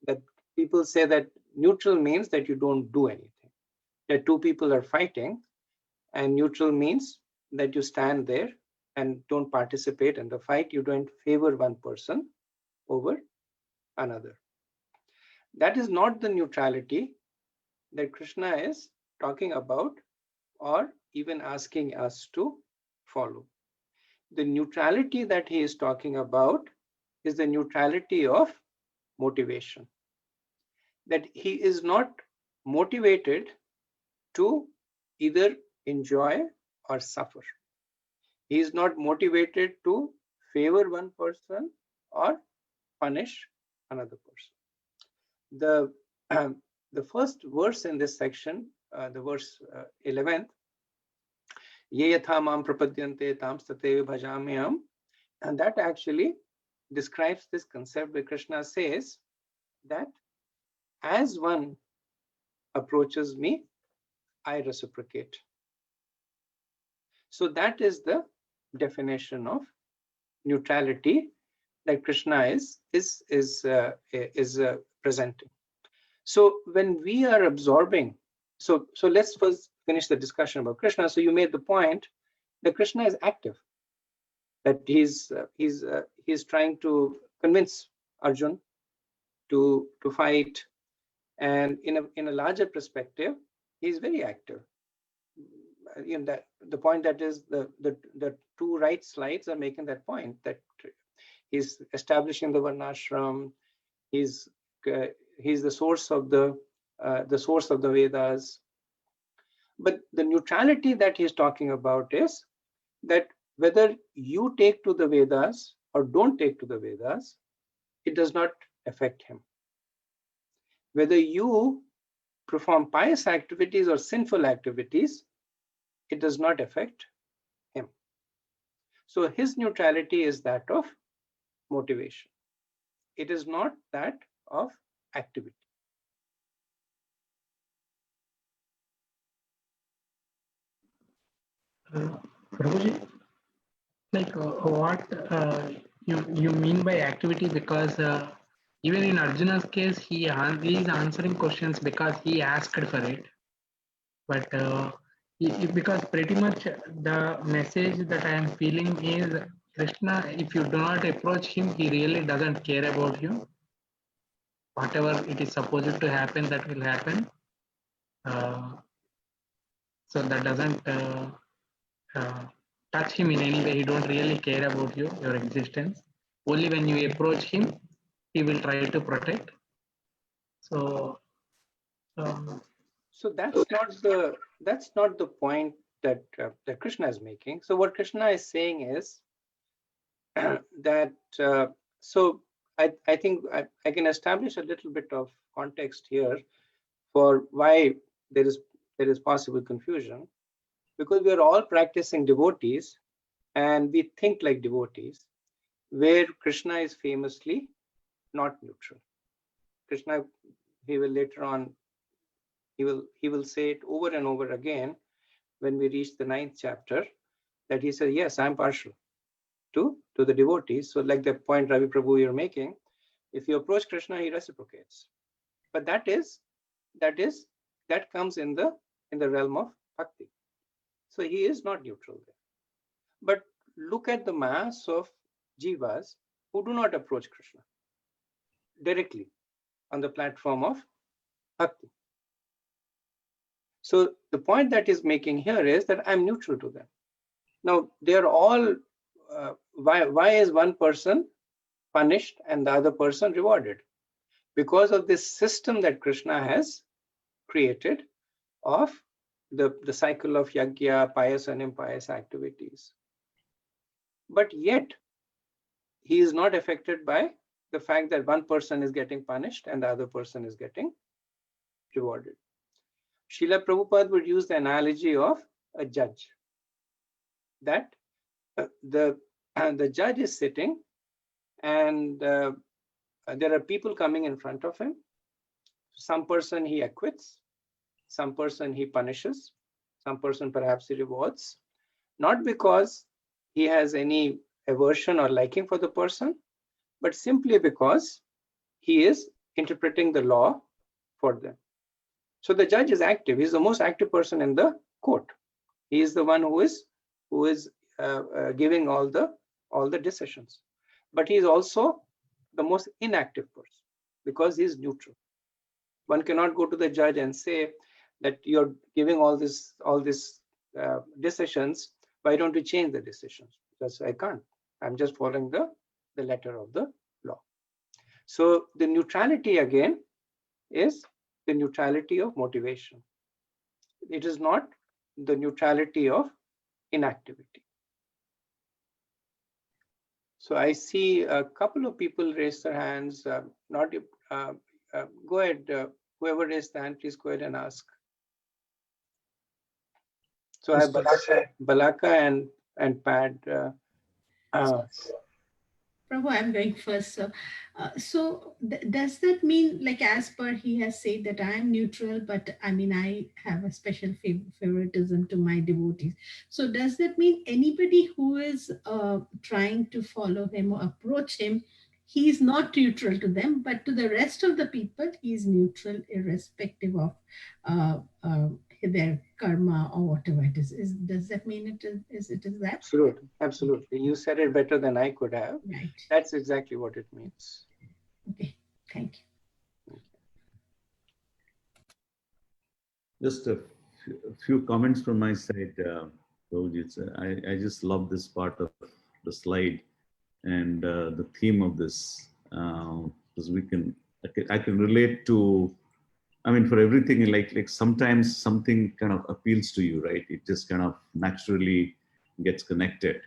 That people say that neutral means that you don't do anything. That two people are fighting, and neutral means that you stand there and don't participate in the fight. You don't favor one person over another. That is not the neutrality that Krishna is talking about or even asking us to follow. The neutrality that he is talking about is the neutrality of motivation. That he is not motivated to either enjoy or suffer. He is not motivated to favor one person or punish another person. The first verse in this section, the verse 11th, Ye yatha mam prapadyante tam stateva bhajamyam, and that actually describes this concept where Krishna says that as one approaches me, I reciprocate. So that is the definition of neutrality that Krishna is presenting. So when we are absorbing, so let's first finish the discussion about Krishna. So you made the point that Krishna is active, that he's trying to convince Arjun to fight, And in a larger perspective, he's very active. That the point that is the two right slides are making that point, that he's establishing the varnashram. He's the source of the Vedas. But the neutrality that he's talking about is that whether you take to the Vedas or don't take to the Vedas, it does not affect him. Whether you perform pious activities or sinful activities, it does not affect him. So his neutrality is that of motivation. It is not that of activity. Prabhuji, like what you mean by activity? Because even in Arjuna's case, he is answering questions because he asked for it. But because pretty much the message that I am feeling is, Krishna, if you do not approach him, he really doesn't care about you. Whatever it is supposed to happen, that will happen. So that doesn't touch him in any way. He don't really care about you, your existence. Only when you approach him, he will try to protect. So so that's not the point that that Krishna is making. So what Krishna is saying is that so I think I can establish a little bit of context here for why there is possible confusion, because we are all practicing devotees and we think like devotees, where Krishna is famously not neutral. Krishna, he will later on, he will say it over and over again when we reach the 9th chapter, that he says, yes, I'm partial to the devotees. So like the point Ravi Prabhu you're making, if you approach Krishna, he reciprocates. But that comes in the realm of bhakti. So he is not neutral there. But look at the mass of jivas who do not approach Krishna directly on the platform of bhakti. So the point that is making here is that I'm neutral to them. Now they are all. Why is one person punished and the other person rewarded? Because of this system that Krishna has created of the cycle of yajna, pious and impious activities. But yet, he is not affected by the fact that one person is getting punished and the other person is getting rewarded. Srila Prabhupada would use the analogy of a judge, that the judge is sitting and there are people coming in front of him. Some person he acquits, some person he punishes, some person perhaps he rewards, not because he has any aversion or liking for the person, but simply because he is interpreting the law for them. So the judge is active. He's the most active person in the court. He is the one who is giving all the decisions. But he is also the most inactive person because he is neutral. One cannot go to the judge and say that you're giving all these decisions. Why don't you change the decisions? Because I can't. I'm just following the letter of the law. So the neutrality again is the neutrality of motivation. It is not the neutrality of inactivity. So I see a couple of people raise their hands. Go ahead. Whoever raised the hand, please go ahead and ask. So I have Balaka and Pad. Prabhu, I'm going first. So does that mean, like as per he has said that I am neutral, but I mean I have a special favoritism to my devotees. So does that mean anybody who is trying to follow him or approach him, he is not neutral to them, but to the rest of the people, he is neutral irrespective of their karma or whatever it is. Does that mean it is that? Absolutely. You said it better than I could have. Right. That's exactly what it means. Okay. Thank you. Just a few comments from my side, Prabhuji. I just love this part of the slide and the theme of this, because I can relate to. I mean, for everything, like sometimes something kind of appeals to you, right? It just kind of naturally gets connected,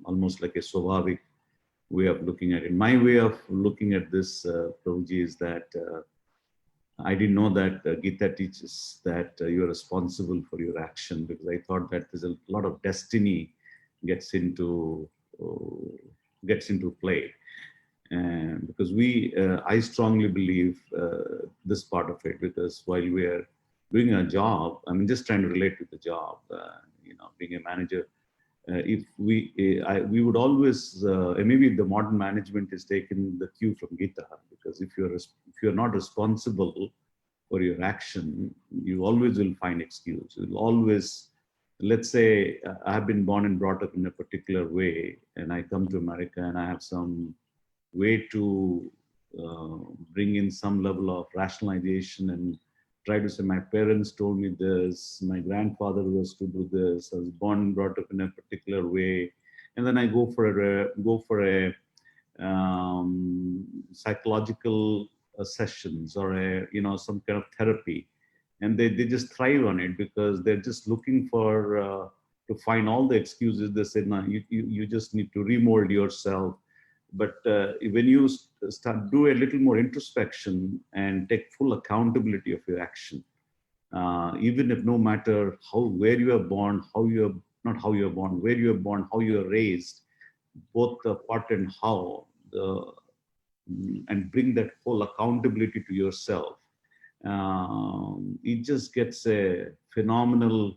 almost like a swabhavik way of looking at it. My way of looking at this, Prabhuji, is that I didn't know that Gita teaches that you are responsible for your action, because I thought that there's a lot of destiny gets into uh, play, and because I strongly believe this part of it, because while we are doing a job, I mean, just trying to relate with the job, being a manager, if we would always, maybe the modern management is taking the cue from Gita, because if you're not responsible for your action, you always will find excuse. You'll always, let's say, I've been born and brought up in a particular way, and I come to America and I have some way to bring in some level of rationalization and try to say my parents told me this, my grandfather was to do this, I was born and brought up in a particular way, and then I go for a psychological sessions or some kind of therapy, and they just thrive on it because they're just looking for to find all the excuses. They say, no, you just need to remold yourself. But when you start do a little more introspection and take full accountability of your action, even if no matter where you are born, not how you are born, where you are born, how you are raised, both the what and how, and bring that whole accountability to yourself, it just gets a phenomenal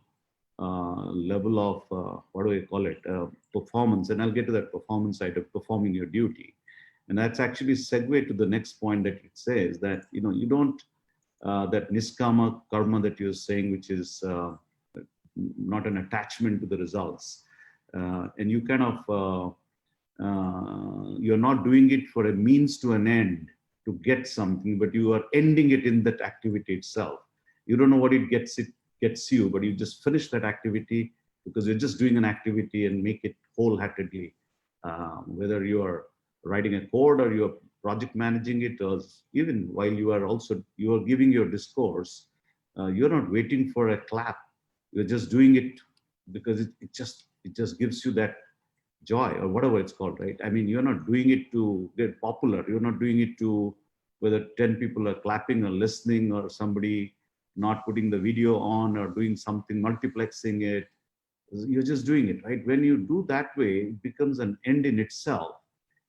level of what do I call it, performance. And I'll get to that performance side of performing your duty. And that's actually segue to the next point that it says that you don't that niskama karma that you're saying, which is not an attachment to the results, and you kind of you're not doing it for a means to an end to get something, but you are ending it in that activity itself. You don't know what it gets you, but you just finish that activity because you're just doing an activity and make it wholeheartedly. Whether you are writing a code or you're project managing it, or even while you are giving your discourse, you're not waiting for a clap. You're just doing it because it just gives you that joy or whatever it's called, right? I mean, you're not doing it to get popular. You're not doing it to whether 10 people are clapping or listening, or somebody not putting the video on or doing something, multiplexing it. You're just doing it, right? When you do that way, it becomes an end in itself.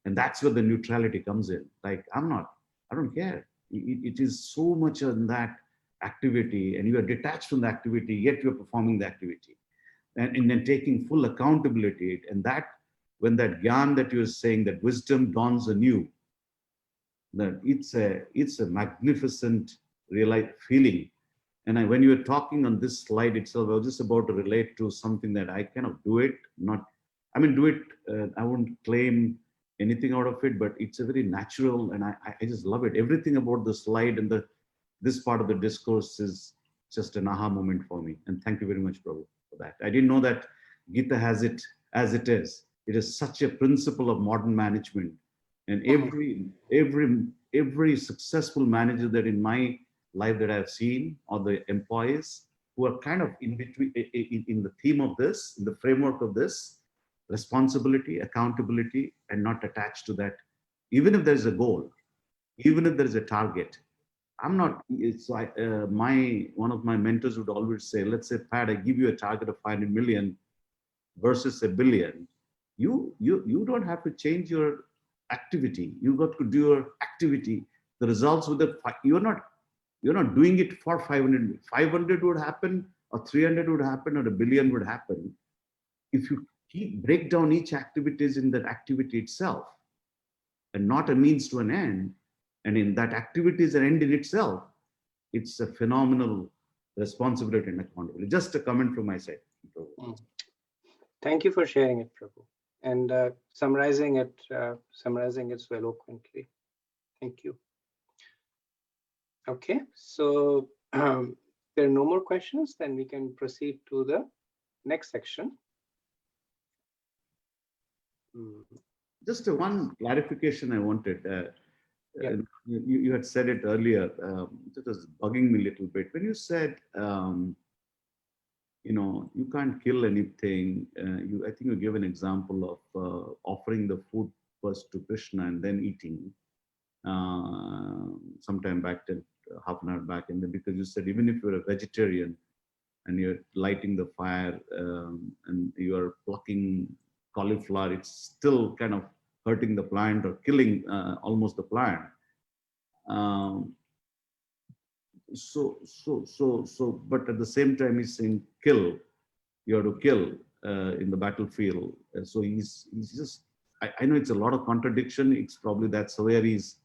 And that's where the neutrality comes in. Like, I don't care. It is so much in that activity, and you are detached from the activity, yet you're performing the activity. And then taking full accountability. And that, when that gyan that you're saying, that wisdom dawns anew, that it's a magnificent feeling. And when you were talking on this slide itself, I was just about to relate to something that I kind of do it, do it, I wouldn't claim anything out of it, but it's a very natural, and I just love it. Everything about the slide and this part of the discourse is just an aha moment for me. And thank you very much, Prabhu, for that. I didn't know that Gita has it as it is. It is such a principle of modern management. And every successful manager that in my life that I've seen, or the employees who are kind of in between, in the theme of this, in the framework of this, responsibility, accountability, and not attached to that. Even if there's a goal, even if there is a target, I'm not. It's like one of my mentors would always say, let's say, Pat, I give you a target of 500 million versus a billion. You don't have to change your activity. You got to do your activity. The results with you're not doing it for 500. 500 would happen, or 300 would happen, or a billion would happen if you break down each activities in that activity itself, and not a means to an end. And in that activity is an end in itself. It's a phenomenal responsibility and accountability. Just a comment from my side. Thank you for sharing it, Prabhu, and summarizing it so eloquently. Thank you. Okay, so there are no more questions, then we can proceed to the next section. Just one clarification I wanted. Yeah. You had said it earlier. It was bugging me a little bit when you said, you can't kill anything. I think you gave an example of offering the food first to Krishna and then eating. Sometime back, half an hour back, and then because you said even if you're a vegetarian and you're lighting the fire and you're plucking cauliflower, it's still kind of hurting the plant or killing almost the plant. But at the same time, he's saying kill. You have to kill in the battlefield. So he's just. I know it's a lot of contradiction. It's probably that's where he's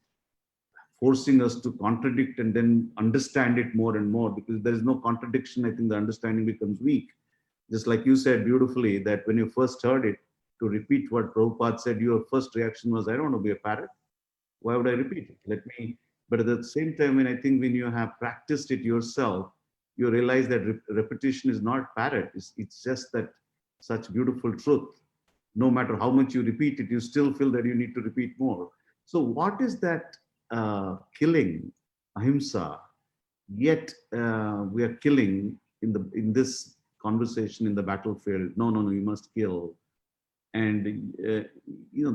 forcing us to contradict and then understand it more and more, because there is no contradiction. I think the understanding becomes weak. Just like you said beautifully, that when you first heard it, to repeat what Prabhupada said, your first reaction was, I don't want to be a parrot. Why would I repeat it? But at the same time, when you have practiced it yourself, you realize that repetition is not parrot. It's just that such beautiful truth. No matter how much you repeat it, you still feel that you need to repeat more. So what is that killing, ahimsa, yet we are killing in this conversation in the battlefield? No, you must kill. And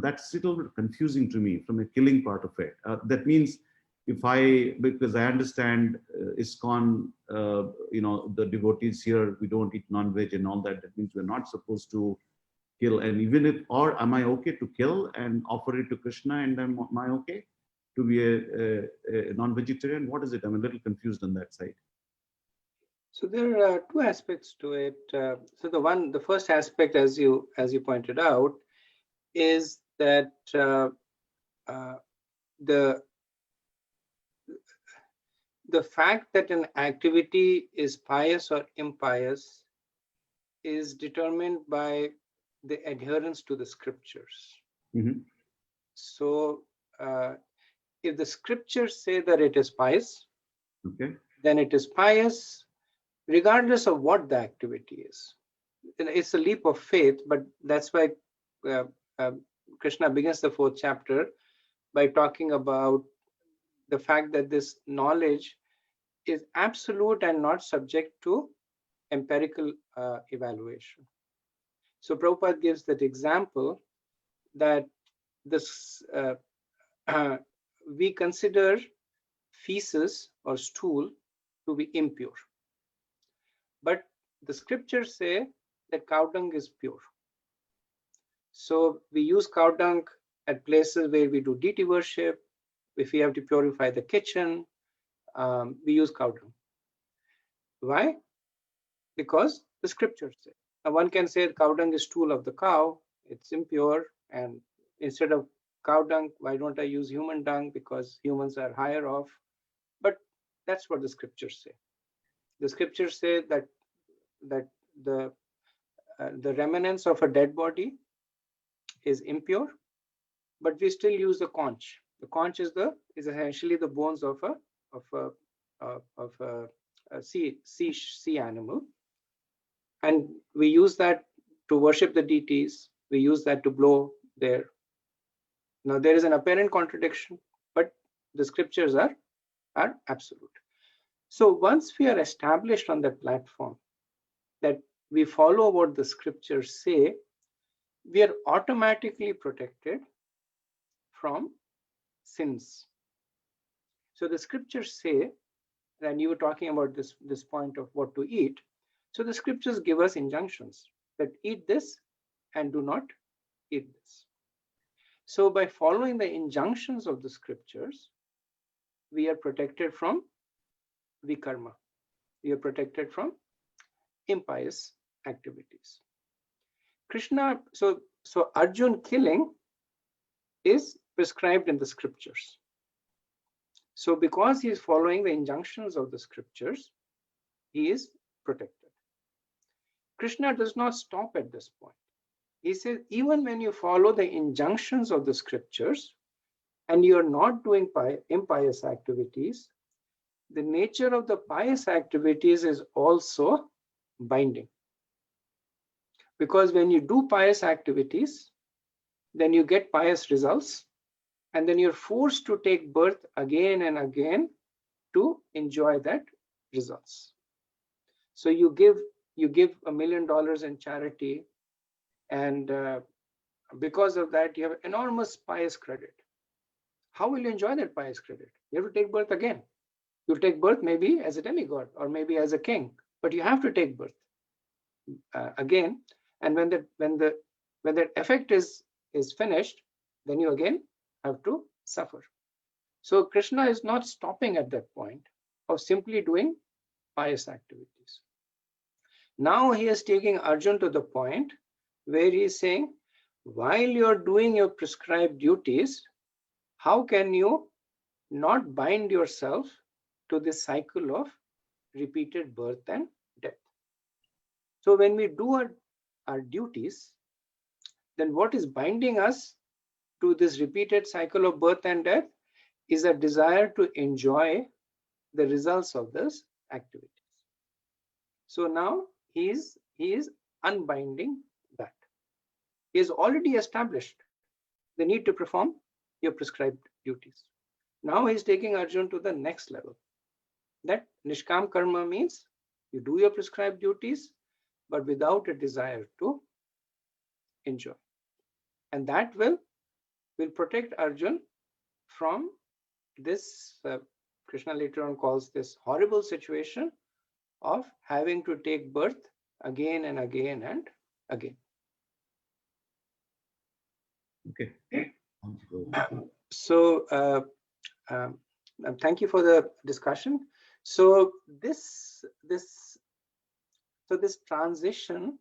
that's a little bit confusing to me from a killing part of it. That means because I understand ISKCON, the devotees here, we don't eat non-veg and all that. That means we're not supposed to kill. And or am I okay to kill and offer it to Krishna? And am I okay to be a non-vegetarian? What is it? I'm a little confused on that side. So there are two aspects to it. So the first aspect, as you pointed out, is that the fact that an activity is pious or impious is determined by the adherence to the scriptures. Mm-hmm. So if the scriptures say that it is pious, okay, then it is pious, regardless of what the activity is. It's a leap of faith, but that's why Krishna begins the 4th chapter by talking about the fact that this knowledge is absolute and not subject to empirical evaluation. So Prabhupada gives that example that this we consider feces or stool to be impure. But the scriptures say that cow dung is pure. So we use cow dung at places where we do deity worship. If we have to purify the kitchen, we use cow dung. Why? Because the scriptures say. Now one can say cow dung is stool of the cow, it's impure, and instead of cow dung, why don't I use human dung? Because humans are higher off. But that's what the scriptures say. The scriptures say that the remnants of a dead body is impure, but we still use the conch. The conch is essentially the bones of a sea animal, and we use that to worship the deities. We use that to blow there. Now there is an apparent contradiction, but the scriptures are absolute. So once we are established on that platform, that we follow what the scriptures say, we are automatically protected from sins. So the scriptures say, and you were talking about this point of what to eat. So the scriptures give us injunctions that eat this and do not eat this. So by following the injunctions of the scriptures, we are protected from vikarma. We are protected from impious activities. Krishna, so Arjun killing is prescribed in the scriptures. So because he is following the injunctions of the scriptures, he is protected. Krishna does not stop at this point. He says, even when you follow the injunctions of the scriptures and you are not doing impious activities, the nature of the pious activities is also binding. Because when you do pious activities, then you get pious results, and then you're forced to take birth again and again to enjoy that results. So you give $1 million in charity, and because of that you have enormous pious credit. How will you enjoy that pious credit? You have to take birth again. You'll take birth maybe as a demigod or maybe as a king, but you have to take birth again. And when that effect is finished, then you again have to suffer. So Krishna is not stopping at that point of simply doing pious activities. Now he is taking Arjun to the point where he is saying, while you're doing your prescribed duties, how can you not bind yourself to this cycle of repeated birth and death? So when we do our duties, then what is binding us to this repeated cycle of birth and death is a desire to enjoy the results of those activities. So now he is unbinding that. He has already established the need to perform your prescribed duties. Now he's taking Arjun to the next level. That Nishkam Karma means you do your prescribed duties, but without a desire to enjoy. And that will protect Arjun from this, Krishna later on calls this horrible situation of having to take birth again and again and again. Okay. So thank you for the discussion. So this transition,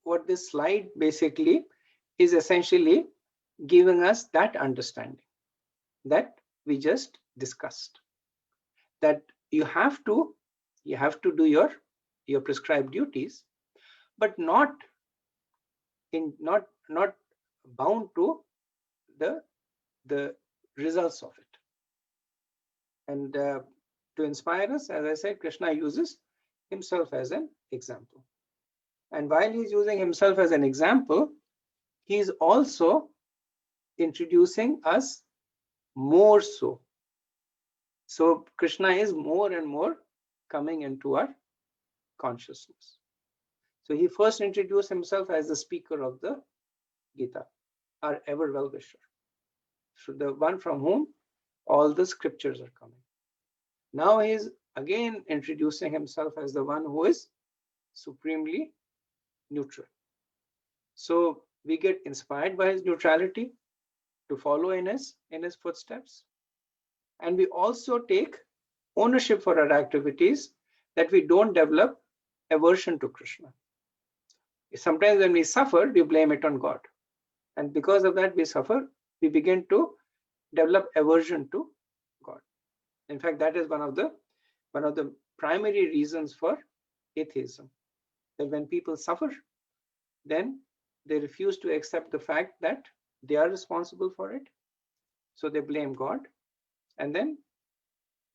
what this slide basically is essentially giving us that understanding that we just discussed, that you have to do your prescribed duties, but not bound to the results of it. And to inspire us, as I said, Krishna uses himself as an example. And while he's using himself as an example, he's also introducing us more so. So Krishna is more and more coming into our consciousness. So he first introduced himself as the speaker of the Gita, our ever well-wisher. So the one from whom all the scriptures are coming. Now he is again introducing himself as the one who is supremely neutral. So we get inspired by his neutrality to follow in his footsteps. And we also take ownership for our activities, that we don't develop aversion to Krishna. Sometimes when we suffer, we blame it on God. And because of that we suffer, we begin to develop aversion to God. In fact, that is one of the primary reasons for atheism. That when people suffer, then they refuse to accept the fact that they are responsible for it. So they blame God. And then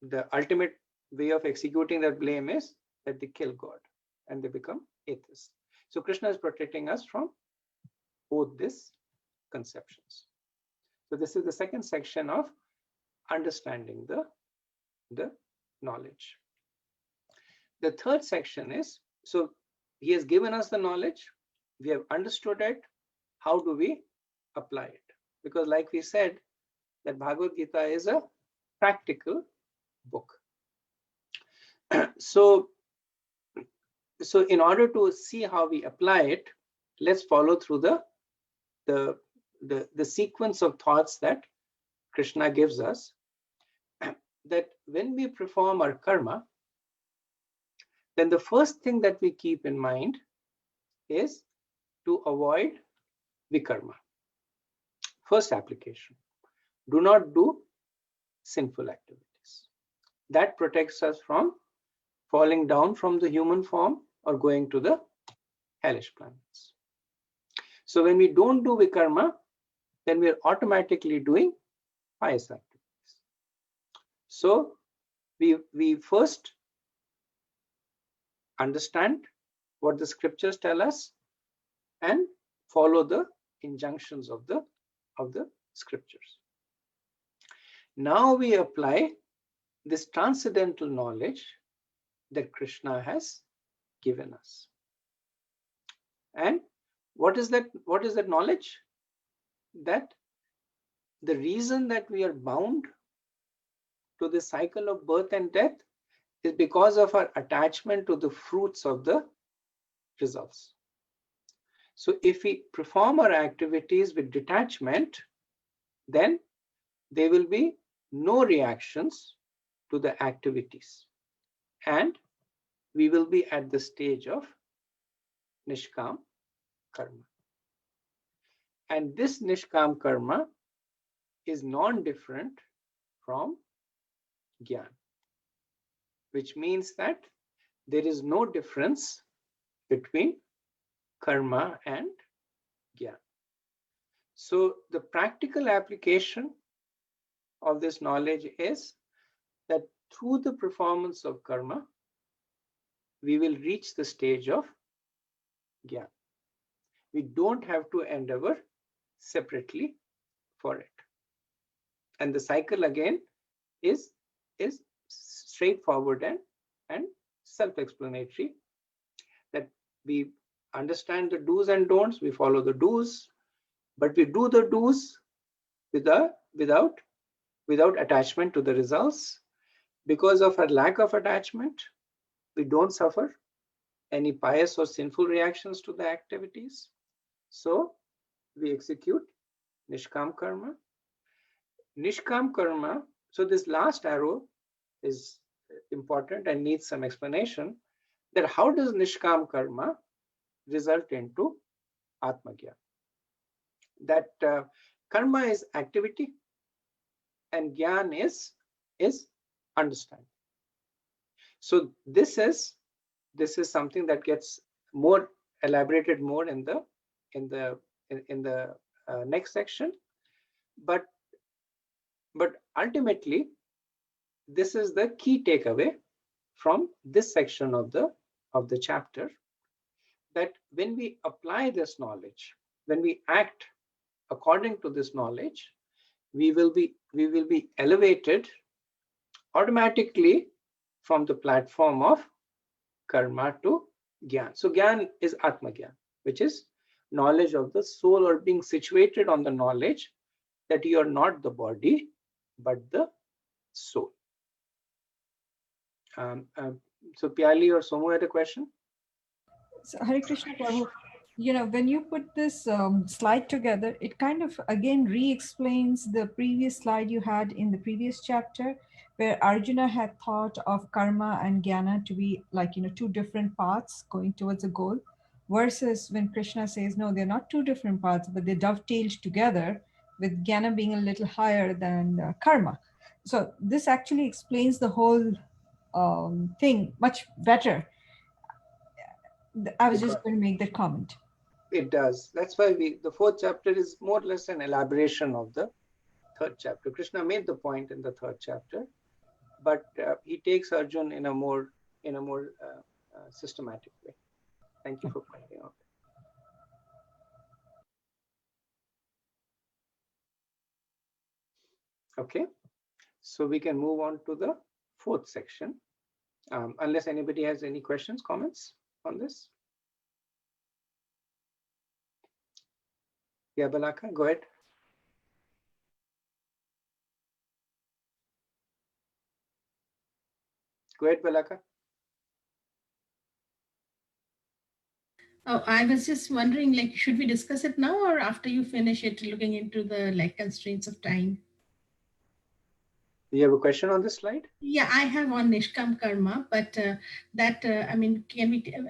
the ultimate way of executing that blame is that they kill God and they become atheists. So Krishna is protecting us from both these conceptions. So this is the second section of understanding the knowledge. The third section is, so he has given us the knowledge, we have understood it, how do we apply it? Because like we said, that Bhagavad Gita is a practical book. So in order to see how we apply it, let's follow through the sequence of thoughts that Krishna gives us, that when we perform our karma, then the first thing that we keep in mind is to avoid vikarma. First application, do not do sinful activities. That protects us from falling down from the human form or going to the hellish planets. So when we don't do vikarma, then we're automatically doing pious activities. So we first understand what the scriptures tell us and follow the injunctions of the scriptures. Now we apply this transcendental knowledge that Krishna has given us. And what is that knowledge? That the reason that we are bound to the cycle of birth and death is because of our attachment to the fruits of the results. So if we perform our activities with detachment, then there will be no reactions to the activities, and we will be at the stage of Nishkam karma. And this Nishkam karma is non-different from Gyan, which means that there is no difference between karma and Gyan. So the practical application of this knowledge is that through the performance of karma, we will reach the stage of Gyan. We don't have to endeavor separately for it. And the cycle again is straightforward and self-explanatory, that we understand the do's and don'ts, we follow the do's, but we do the do's without attachment to the results. Because of our lack of attachment, we don't suffer any pious or sinful reactions to the activities. So we execute Nishkam karma. Nishkam karma, so this last arrow is important and needs some explanation, that how does Nishkam karma result into Atmagyan? That karma is activity and Gyan is understanding. So this is something that gets more elaborated more in the next section, but ultimately this is the key takeaway from this section of the chapter, that when we apply this knowledge, when we act according to this knowledge, we will be elevated automatically from the platform of karma to Gyan. So Gyan is Atmagyan, which is knowledge of the soul, or being situated on the knowledge that you are not the body but the soul. So Pyali or Somu had a question? So Hare Krishna Prabhu, when you put this slide together, it kind of again re-explains the previous slide you had in the previous chapter, where Arjuna had thought of karma and jnana to be like, two different paths going towards a goal, versus when Krishna says, no, they're not two different paths, but they're dovetailed together, with jnana being a little higher than karma. So this actually explains the whole thing much better. I was just going to make that comment. It does. That's why the fourth chapter is more or less an elaboration of the third chapter. Krishna made the point in the third chapter, but he takes Arjun in a more systematic way. Thank you for pointing out. Okay, so we can move on to the fourth section, unless anybody has any questions, comments on this. Yeah, Balaka, go ahead. Go ahead, Balaka. Oh, I was just wondering, like, should we discuss it now or after you finish it, looking into the constraints of time? Do you have a question on this slide? Yeah, I have on Nishkam Karma, but I mean,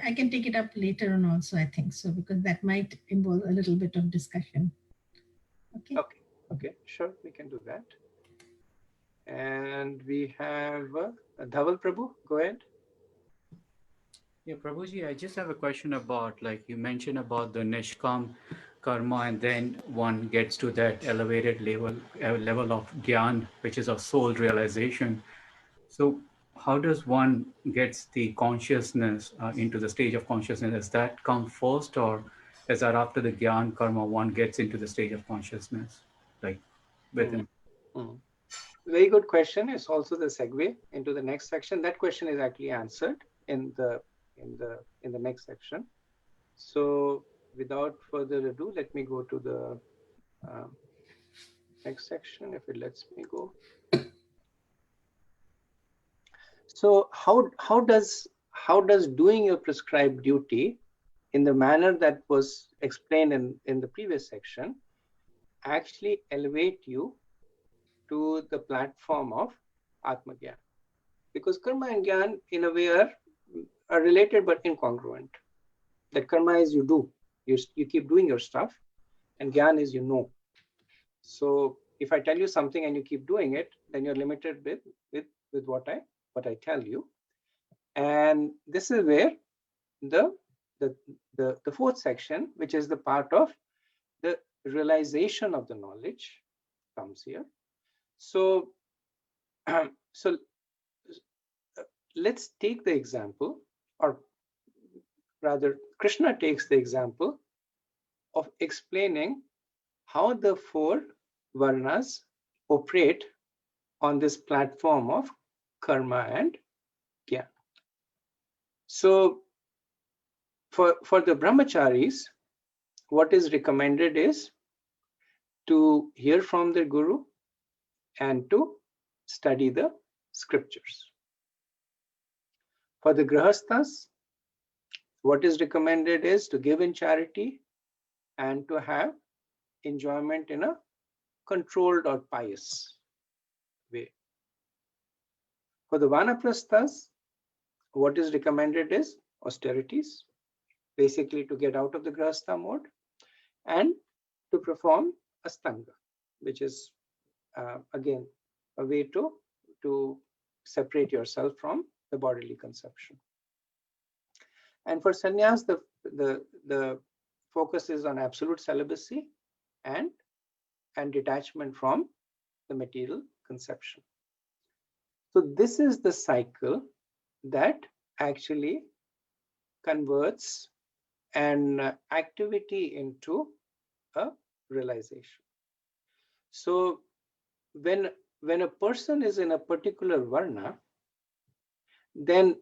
I can take it up later on also, I think so, because that might involve a little bit of discussion. Okay. Okay, sure, we can do that. And we have Dhaval Prabhu, go ahead. Yeah, Prabhuji, I just have a question about, like you mentioned about the Nishkam karma, and then one gets to that elevated level of Gyan, which is of soul realization. So how does one gets the consciousness into the stage of consciousness? Does that come first, or is that after the Gyan karma one gets into the stage of consciousness, like within? Very good question. It's also the segue into the next section. That question is actually answered in the next section. So without further ado, let me go to the next section, if it lets me go. So how does doing your prescribed duty in the manner that was explained in the previous section actually elevate you to the platform of Atmagyan? Because karma and gyan in a way are related but incongruent. That karma is you do, you keep doing your stuff, and gyan is you know. So if I tell you something and you keep doing it, then you're limited with what I tell you. And this is where the fourth section, which is the part of the realization of the knowledge, comes here. So so let's take the example, or rather Krishna takes the example of explaining how the four varnas operate on this platform of karma and gyan. So for the brahmacharis, what is recommended is to hear from their guru and to study the scriptures. For the grahasthas, what is recommended is to give in charity and to have enjoyment in a controlled or pious way. For the vanaprasthas, what is recommended is austerities, basically to get out of the grahastha mode and to perform astanga, which is again a way to separate yourself from the bodily conception. And for sannyas, the focus is on absolute celibacy and detachment from the material conception. So this is the cycle that actually converts an activity into a realization. So when a person is in a particular varna, then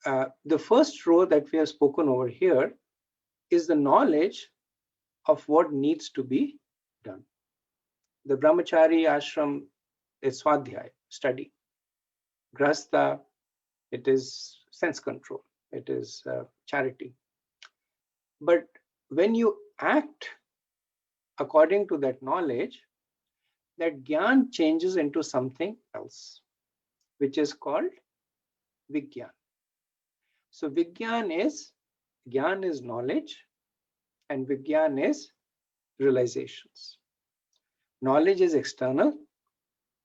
the first row that we have spoken over here is the knowledge of what needs to be done. The brahmachari ashram is swadhyay, study. Grahastha, it is sense control, it is charity. But when you act according to that knowledge, that gyan changes into something else, which is called vigyan. So gyan is knowledge, and vigyan is realizations. Knowledge is external,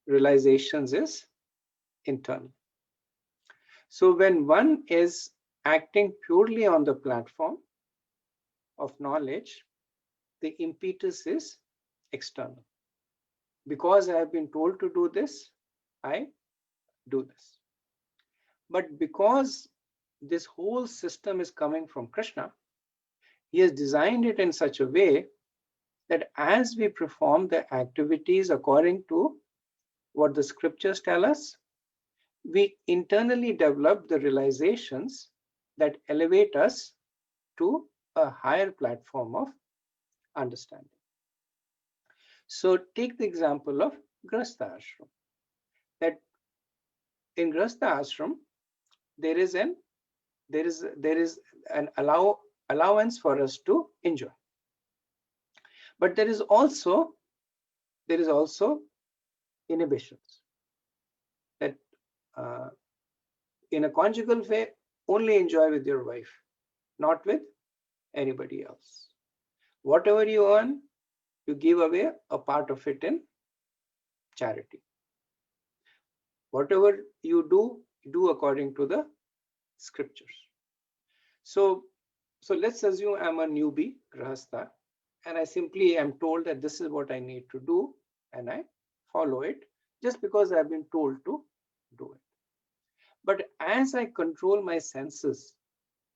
realizations is internal. So when one is acting purely on the platform of knowledge, the impetus is external. Because I have been told to do this, I do this. But because this whole system is coming from Krishna, he has designed it in such a way that as we perform the activities according to what the scriptures tell us, we internally develop the realizations that elevate us to a higher platform of understanding. So take the example of Grahastha Ashram. That in Grahastha Ashram, there is an allowance for us to enjoy. But there is also inhibitions. That in a conjugal way, only enjoy with your wife, not with anybody else. Whatever you earn, you give away a part of it in charity. Whatever you do according to the scriptures. So let's assume I'm a newbie grahastha, and I simply am told that this is what I need to do, and I follow it just because I've been told to do it. But as I control my senses,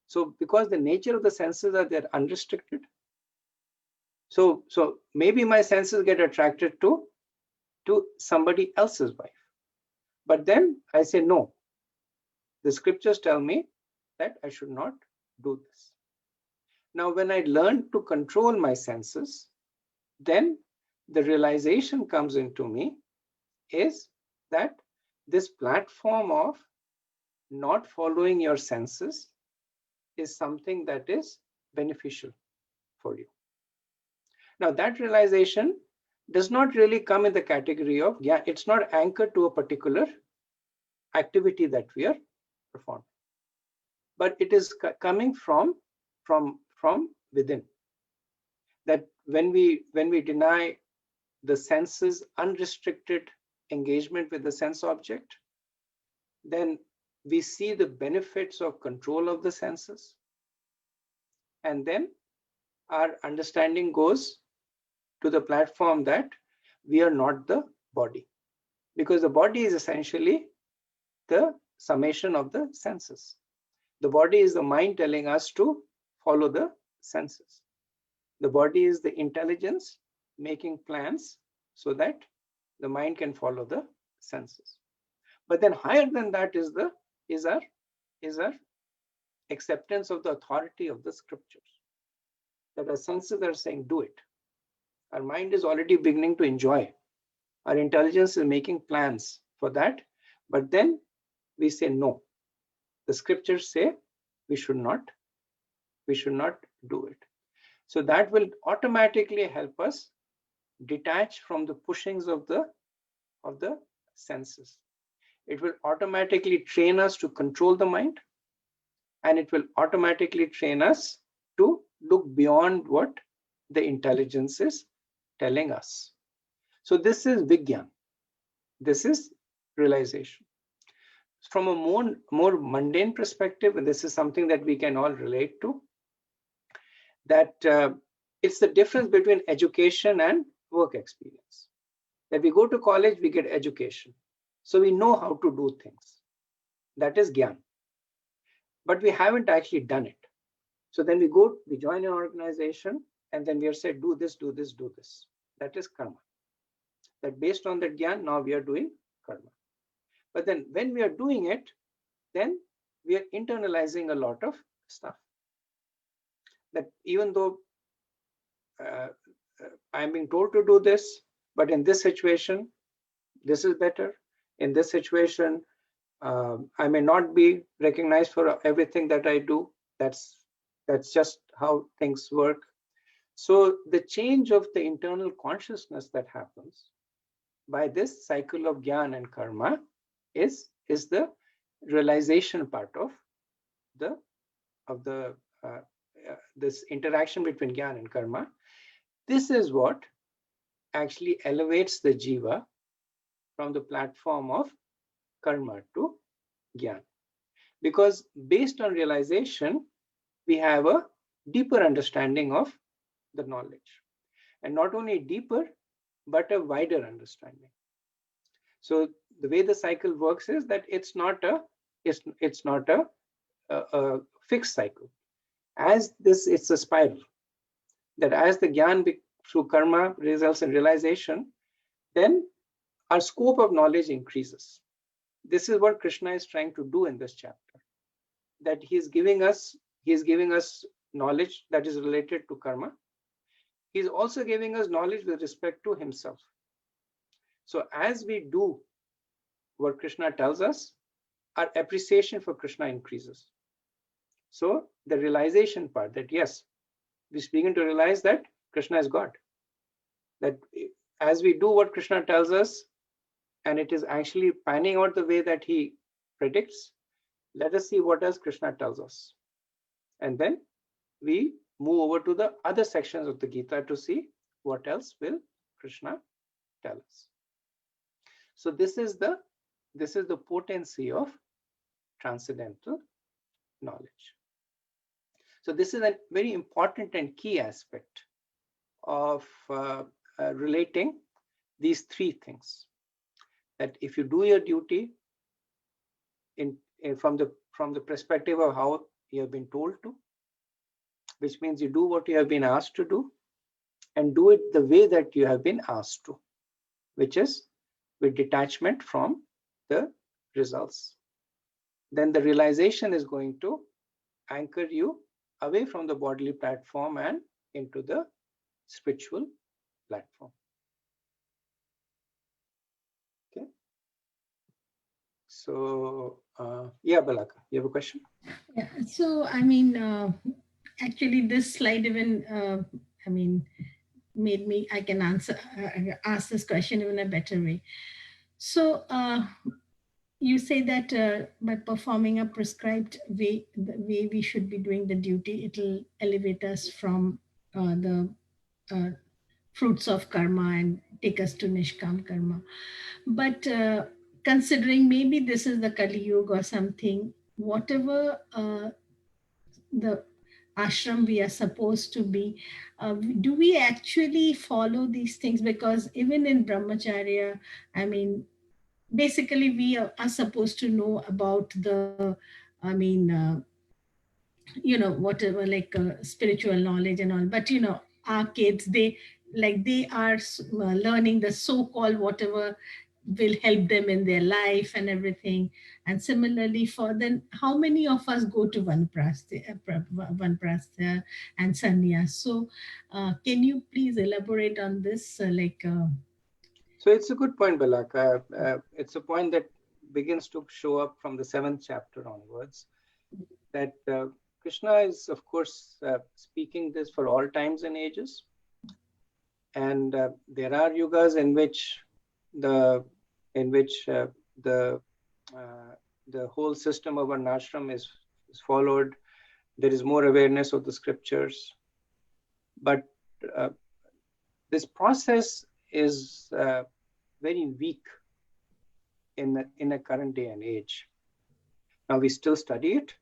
so because the nature of the senses are they're unrestricted, so maybe my senses get attracted to somebody else's wife. But then I say, no, the scriptures tell me that I should not do this. Now, when I learn to control my senses, then the realization comes into me is that this platform of not following your senses is something that is beneficial for you. Now, that realization does not really come in the category of, yeah, it's not anchored to a particular activity that we are performing, but it is coming from within. That when we deny the senses unrestricted engagement with the sense object, then we see the benefits of control of the senses, and then our understanding goes to the platform that we are not the body, because the body is essentially the summation of the senses. The body is the mind telling us to follow the senses. The body is the intelligence making plans so that the mind can follow the senses. But then higher than that is our acceptance of the authority of the scriptures. That our senses are saying, do it. Our mind is already beginning to enjoy. Our intelligence is making plans for that. But then we say, no. The scriptures say we should not do it. So that will automatically help us detach from the pushings of the senses. It will automatically train us to control the mind, and it will automatically train us to look beyond what the intelligence is telling us. So this is Vigyan. This is realization. From a more mundane perspective, and this is something that we can all relate to, that it's the difference between education and work experience. That we go to college, we get education. So we know how to do things. That is Gyan. But we haven't actually done it. So then we join an organization, and then we are said, do this, do this, do this. That is karma. That based on that Gyan, now we are doing karma. But then when we are doing it, then we are internalizing a lot of stuff. That even though I'm being told to do this, but in this situation, this is better. In this situation, I may not be recognized for everything that I do. That's just how things work. So the change of the internal consciousness that happens by this cycle of Gyan and Karma is the realization part of this interaction between Gyan and Karma. This is what actually elevates the Jiva from the platform of Karma to Gyan. Because based on realization, we have a deeper understanding of the knowledge. And not only deeper, but a wider understanding. So the way the cycle works is that it's not a fixed cycle. As this, it's a spiral. That as the Gyan through Karma results in realization, then our scope of knowledge increases. This is what Krishna is trying to do in this chapter. That he is giving us knowledge that is related to karma. He is also giving us knowledge with respect to himself. So as we do what Krishna tells us, our appreciation for Krishna increases. So the realization part, that yes, we begin to realize that Krishna is God. That as we do what Krishna tells us, and it is actually panning out the way that he predicts, let us see what else Krishna tells us. And then we move over to the other sections of the Gita to see what else will Krishna tell us. So this is the potency of transcendental knowledge. So this is a very important and key aspect of relating these three things. That if you do your duty in from the perspective of how you have been told to, which means you do what you have been asked to do and do it the way that you have been asked to, which is with detachment from the results. Then the realization is going to anchor you away from the bodily platform and into the spiritual platform. Okay. So, yeah, Balaka, you have a question? Yeah. So, I mean, actually, this slide even, I mean, made me, I can answer, ask this question in a better way. So, you say that by performing a prescribed way, the way we should be doing the duty, it'll elevate us from the fruits of karma and take us to Nishkam karma. But considering maybe this is the Kali Yuga or something, whatever the ashram we are supposed to be, do we actually follow these things? Because even in brahmacharya, I mean, basically we are supposed to know about the, I mean, whatever, like spiritual knowledge and all, but our kids, they are learning the so-called whatever will help them in their life and everything. And similarly for then, how many of us go to vanprastha and sannyas? So can you please elaborate on this, So it's a good point, Balaka. It's a point that begins to show up from the 7th chapter onwards, that Krishna is, of course, speaking this for all times and ages. And there are yugas in which the whole system of an ashram is followed. There is more awareness of the scriptures. But this process is very weak in a current day and age. Now we still study it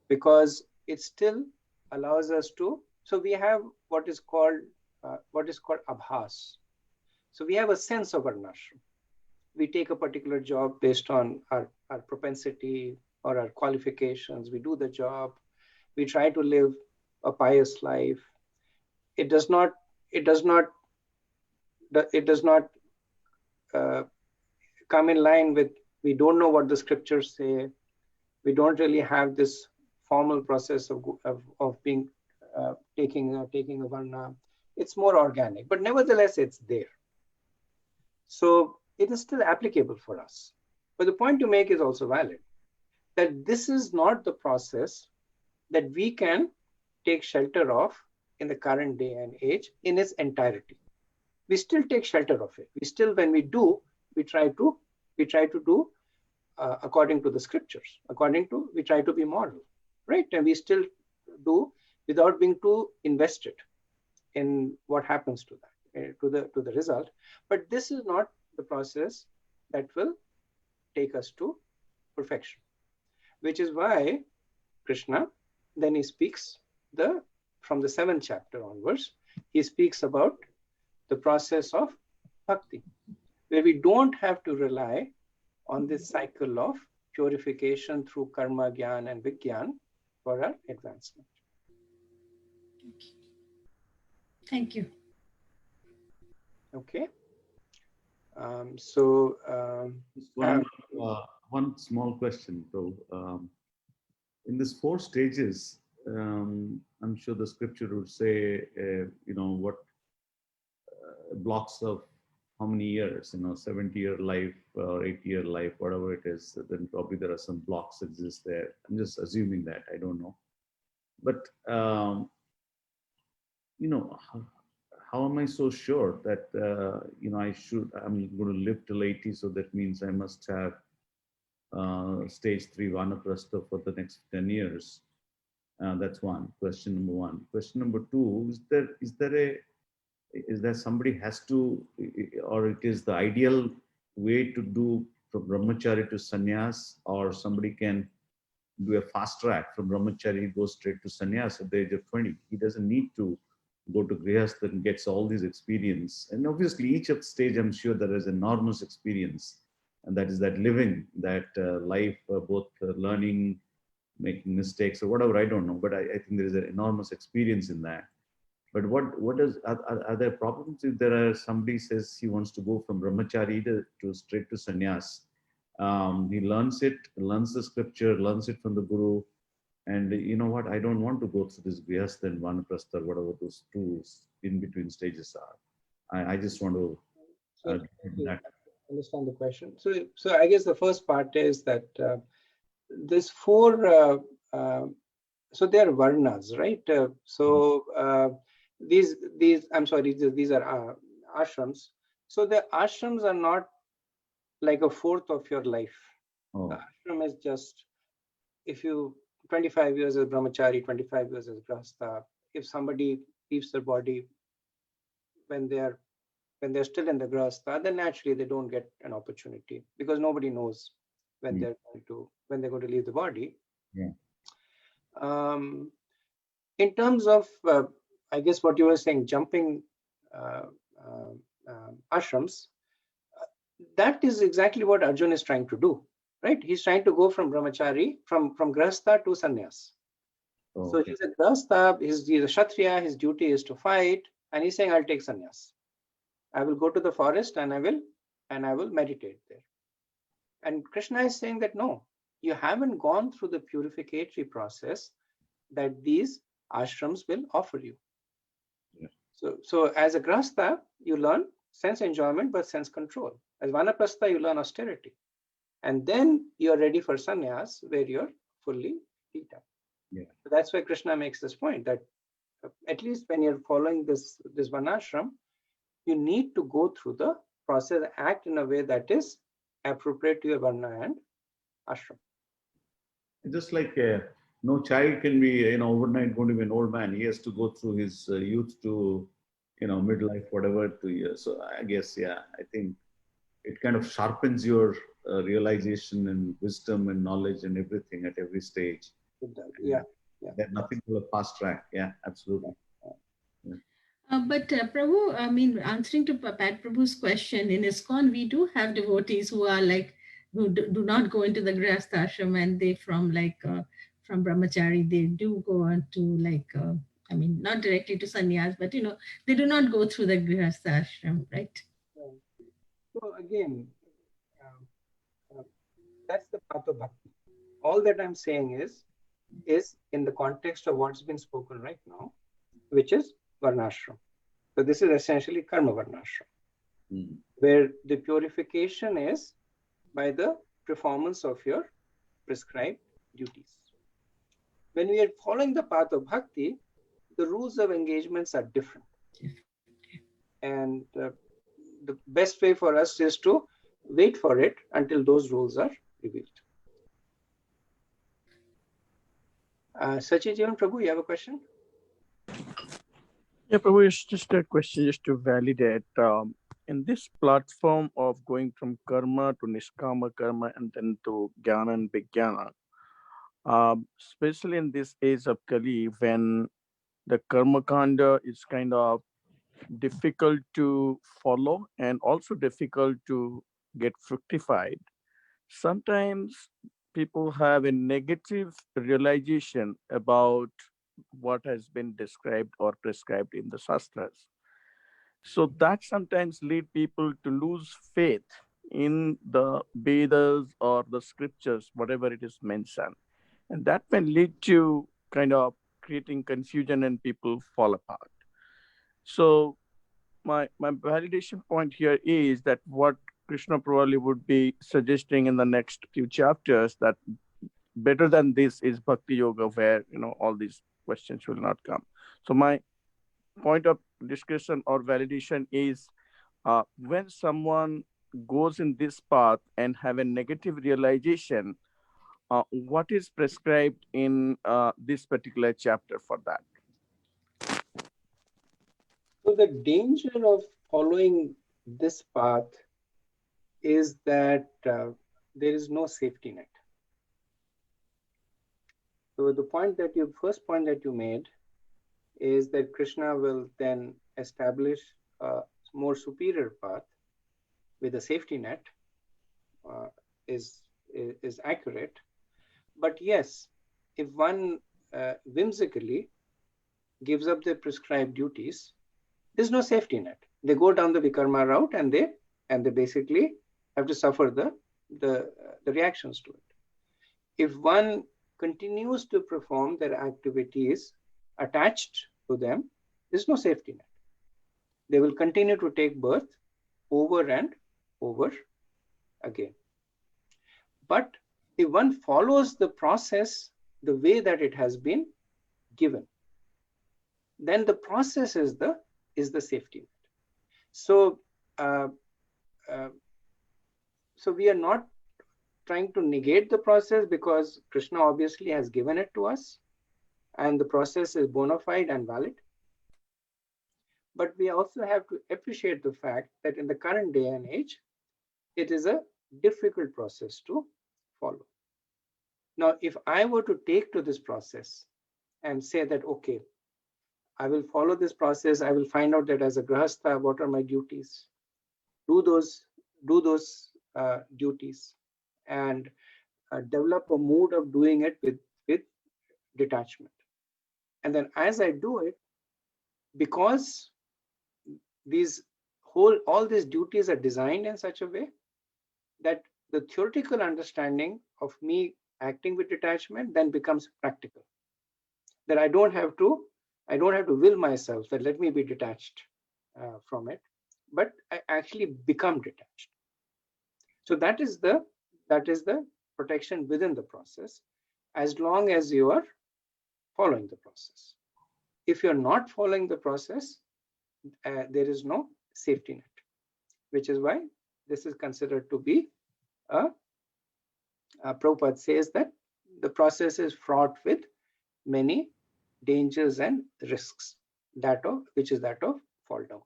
because it still allows us to. So we have what is called abhas. So we have a sense of our ashram. We take a particular job based on our propensity or our qualifications. We do the job. We try to live a pious life. It does not come in line with, we don't know what the scriptures say. We don't really have this formal process of being taking a varna. It's more organic, but nevertheless it's there. So it is still applicable for us. But the point to make is also valid, that this is not the process that we can take shelter of in the current day and age in its entirety. We still take shelter of it. We still, when we do, we try to do according to the scriptures. We try to be moral, right? And we still do without being too invested in what happens to that, to the result. But this is not the process that will take us to perfection, which is why Krishna, then he speaks from the 7th chapter onwards, he speaks about the process of bhakti, where we don't have to rely on this cycle of purification through karma, jnana, and vigyan for our advancement. Thank you. Okay. Just one small question, though. In these 4 stages, I'm sure the scripture would say, what blocks of how many years, 70-year life or 80-year life, whatever it is, then probably there are some blocks exist there. I'm just assuming that, I don't know. But, how am I so sure that, I'm going to live till 80, so that means I must have stage 3 vanaprastha for the next 10 years. That's question number one. Question number 2, is there somebody has to, or it is the ideal way to do from brahmachari to sannyas, or somebody can do a fast track from brahmachari, go straight to sannyas at the age of 20. He doesn't need to go to grihastha and gets all these experience. And obviously each of stage, I'm sure there is enormous experience and that is that living, that life, both learning, making mistakes or whatever, I don't know, but I think there is an enormous experience in that. But are there problems if there are somebody says he wants to go from brahmachari to straight to sannyas? He learns the scripture, learns it from the guru, and you know what? I don't want to go through this grihastha and vanaprastha, whatever those two in between stages are. I just want to So get into that. understand the question. So I guess the first part is that this four. So they are varnas, right? These I'm sorry, these are ashrams. So the ashrams are not like a fourth of your life. Oh. The ashram is just, if you 25 years as brahmachari, 25 years as grahastha. If somebody leaves their body when they're still in the grahastha, then naturally they don't get an opportunity because nobody knows when they're going to leave the body. Yeah. In terms of, I guess what you were saying, jumping ashrams, that is exactly what Arjun is trying to do, right? He's trying to go from brahmachari, from grahastha to sannyas. Oh, So okay. he's a grahastha, he's a kshatriya, his duty is to fight, and he's saying, I'll take sannyas. I will go to the forest and I will meditate there. And Krishna is saying that no, you haven't gone through the purificatory process that these ashrams will offer you. Yeah. So as a grahastha, you learn sense enjoyment but sense control. As vanaprastha, you learn austerity. And then you're ready for sannyas where you're fully heat up. Yeah. So that's why Krishna makes this point that at least when you're following this varnashram, you need to go through the process, act in a way that is appropriate to your varna and ashram. Just like no child can be, overnight going to be an old man. He has to go through his youth to, midlife, whatever, 2 years. So I guess, yeah, I think it kind of sharpens your realization and wisdom and knowledge and everything at every stage. Yeah. That nothing will a fast track. Yeah, absolutely. Yeah. But Prabhu, I mean, answering to Pat Prabhu's question, in ISKCON, we do have devotees who are like, who do not go into the Grihastha ashram, and they from brahmachari, they do go on to I mean, not directly to sannyas, but they do not go through the Grihastha ashram, right? So again, that's the path of bhakti. All that I'm saying is in the context of what's been spoken right now, which is varnashram. So this is essentially karma varnashram, where the purification is by the performance of your prescribed duties. When we are following the path of bhakti, the rules of engagements are different. And the best way for us is to wait for it until those rules are revealed. Sachijivan Prabhu, you have a question? Yeah, Prabhu, it's just a question just to validate. In this platform of going from karma to niskama karma and then to jnana and vijnana, especially in this age of Kali, when the karma kanda is kind of difficult to follow and also difficult to get fructified, sometimes people have a negative realization about what has been described or prescribed in the Shastras. So that sometimes lead people to lose faith in the Vedas or the scriptures, whatever it is mentioned. And that may lead to kind of creating confusion and people fall apart. So my validation point here is that what Krishna probably would be suggesting in the next few chapters, that better than this is Bhakti Yoga, where all these questions will not come. So my point of discussion or validation is when someone goes in this path and have a negative realization, what is prescribed in this particular chapter for that? So the danger of following this path is that there is no safety net. So the first point that you made is that Krishna will then establish a more superior path with a safety net is accurate. But yes, if one whimsically gives up their prescribed duties, there's no safety net. They go down the vikarma route, and they basically have to suffer the reactions to it. If one continues to perform their activities attached to them, there's no safety net. They will continue to take birth over and over again. But if one follows the process the way that it has been given, then the process is the safety net. So so we are not trying to negate the process, because Krishna obviously has given it to us and the process is bona fide and valid. But we also have to appreciate the fact that in the current day and age, it is a difficult process to follow. Now, if I were to take to this process and say that, okay, I will follow this process, I will find out that as a grahastha, what are my duties, do those duties, and develop a mood of doing it with detachment. And then as I do it, because all these duties are designed in such a way that the theoretical understanding of me acting with detachment then becomes practical. That I don't have to will myself that let me be detached from it, but I actually become detached. So that is the protection within the process, as long as you are following the process. If you're not following the process, there is no safety net, which is why this is considered to be Prabhupada says that the process is fraught with many dangers and risks, which is that of fall down.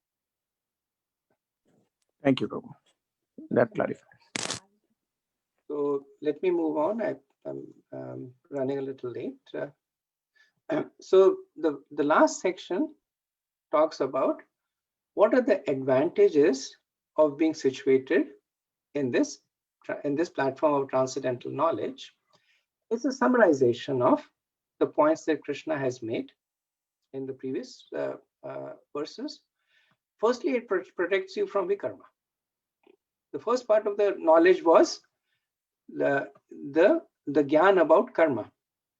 Thank you, Prabhu. That clarifies. So let me move on. I'm running a little late. So the last section talks about what are the advantages of being situated in this platform of transcendental knowledge. It's a summarization of the points that Krishna has made in the previous verses. Firstly, it protects you from vikarma. The first part of the knowledge was the gyan about karma.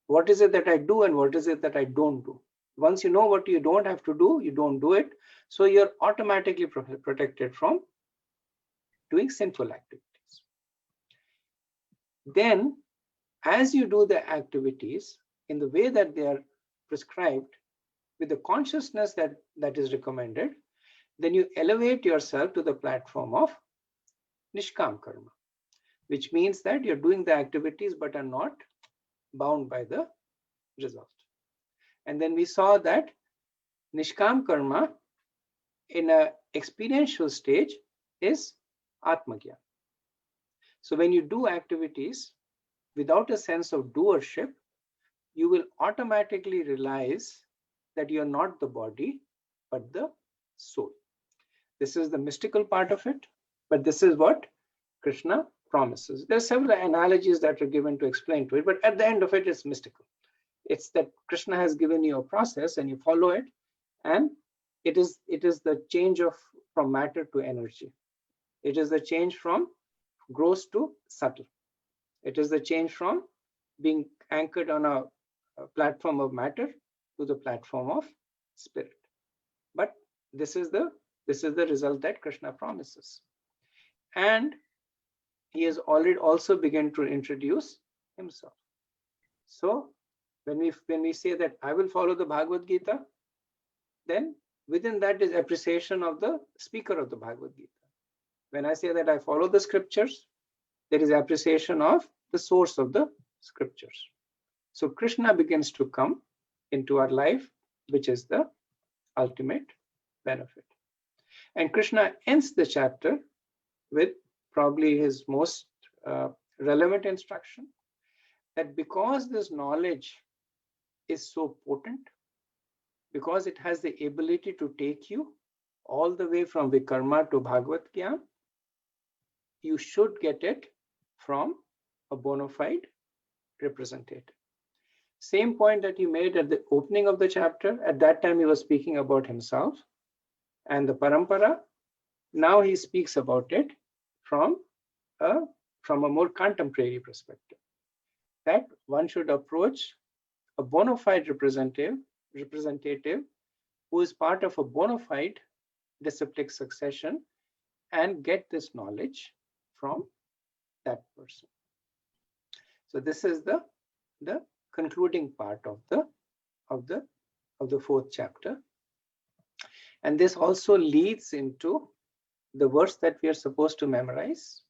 What is it that I do and what is it that I don't do? Once you know what you don't have to do, you don't do it. So you're automatically protected from doing sinful activities. Then, as you do the activities in the way that they are prescribed, with the consciousness that is recommended, then you elevate yourself to the platform of nishkam karma, which means that you're doing the activities but are not bound by the result. And then we saw that nishkam karma in an experiential stage is atmagyan. So when you do activities without a sense of doership, you will automatically realize that you're not the body, but the soul. This is the mystical part of it, but this is what Krishna promises. There are several analogies that are given to explain to it, but at the end of it, it's mystical. It's that Krishna has given you a process and you follow it, and it is the change from matter to energy. It is the change from gross to subtle. It is the change from being anchored on a platform of matter to the platform of spirit. But this is the result that Krishna promises. And he has already also begun to introduce himself. So when we say that I will follow the Bhagavad Gita, then within that is appreciation of the speaker of the Bhagavad Gita. When I say that I follow the scriptures, there is appreciation of the source of the scriptures. So Krishna begins to come into our life, which is the ultimate benefit. And Krishna ends the chapter with probably his most relevant instruction, that because this knowledge is so potent, because it has the ability to take you all the way from vikarma to Bhagavad Gyan, you should get it from a bona fide representative. Same point that he made at the opening of the chapter. At that time, he was speaking about himself and the parampara. Now he speaks about it from a more contemporary perspective, that one should approach a bona fide representative who is part of a bona fide disciplic succession and get this knowledge from that person. So this is the concluding part of the fourth chapter. And this also leads into the verse that we are supposed to memorize,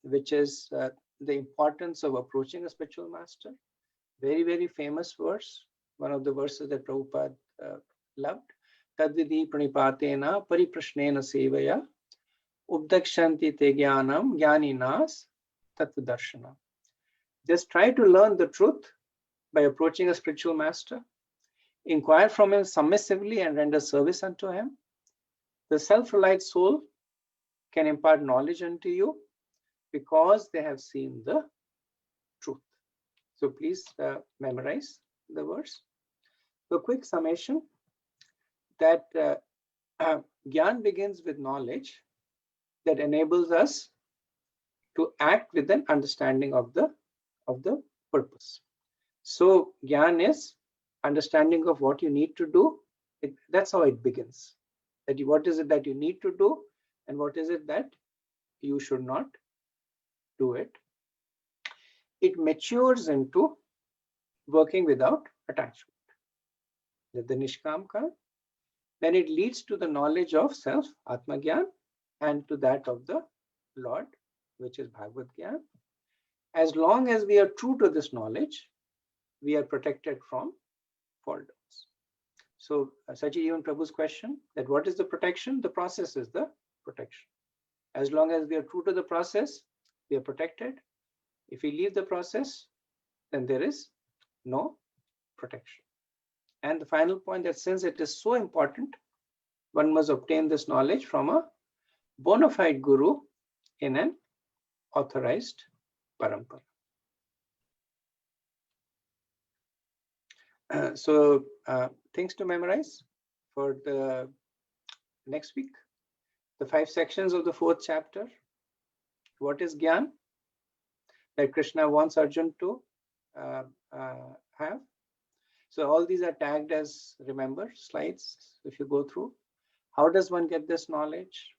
which is the importance of approaching a spiritual master. Very, very famous verse, one of the verses that Prabhupada loved. Tadvidi pranipatena pariprashnena sevaya ubdakshanti te jnanam jnaninas tattvadarshana. Just try to learn the truth by approaching a spiritual master. Inquire from him submissively and render service unto him. The self-reliant soul can impart knowledge unto you because they have seen the truth. So please memorize the verse. The quick summation that Gyan begins with knowledge that enables us to act with an understanding of the purpose. So Gyan is understanding of what you need to do. That's how it begins. That what is it that you need to do and what is it that you should not do it. It matures into working without attachment. The Nishkam Karma. Then it leads to the knowledge of self, Atma Gyan, and to that of the Lord, which is Bhagavad Gyan. As long as we are true to this knowledge, we are protected from fall downs. So Sachidevan Prabhu's question, that what is the protection? The process is the protection. As long as we are true to the process, we are protected. If we leave the process, then there is no protection. And the final point, that since it is so important, one must obtain this knowledge from a bona fide guru in an authorized parampara. So things to memorize for the next week. The 5 sections of the 4th chapter. What is Gyan? That Krishna wants Arjun to have. So all these are tagged as, remember, slides if you go through. How does one get this knowledge?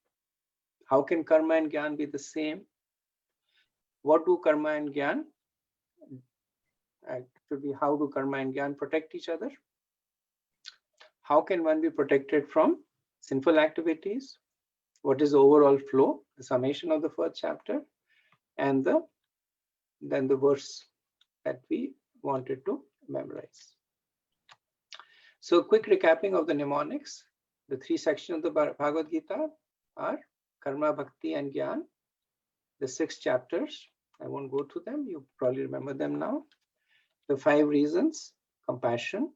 How can karma and Gyan be the same? What do karma and Gyan? How do karma and Gyan protect each other? How can one be protected from sinful activities? What is the overall flow? The summation of the 1st chapter, and then the verse that we wanted to memorize. So quick recapping of the mnemonics. The 3 sections of the Bhagavad Gita are Karma, Bhakti and Gyan. The 6 chapters, I won't go through them, you probably remember them now. The 5 reasons: compassion,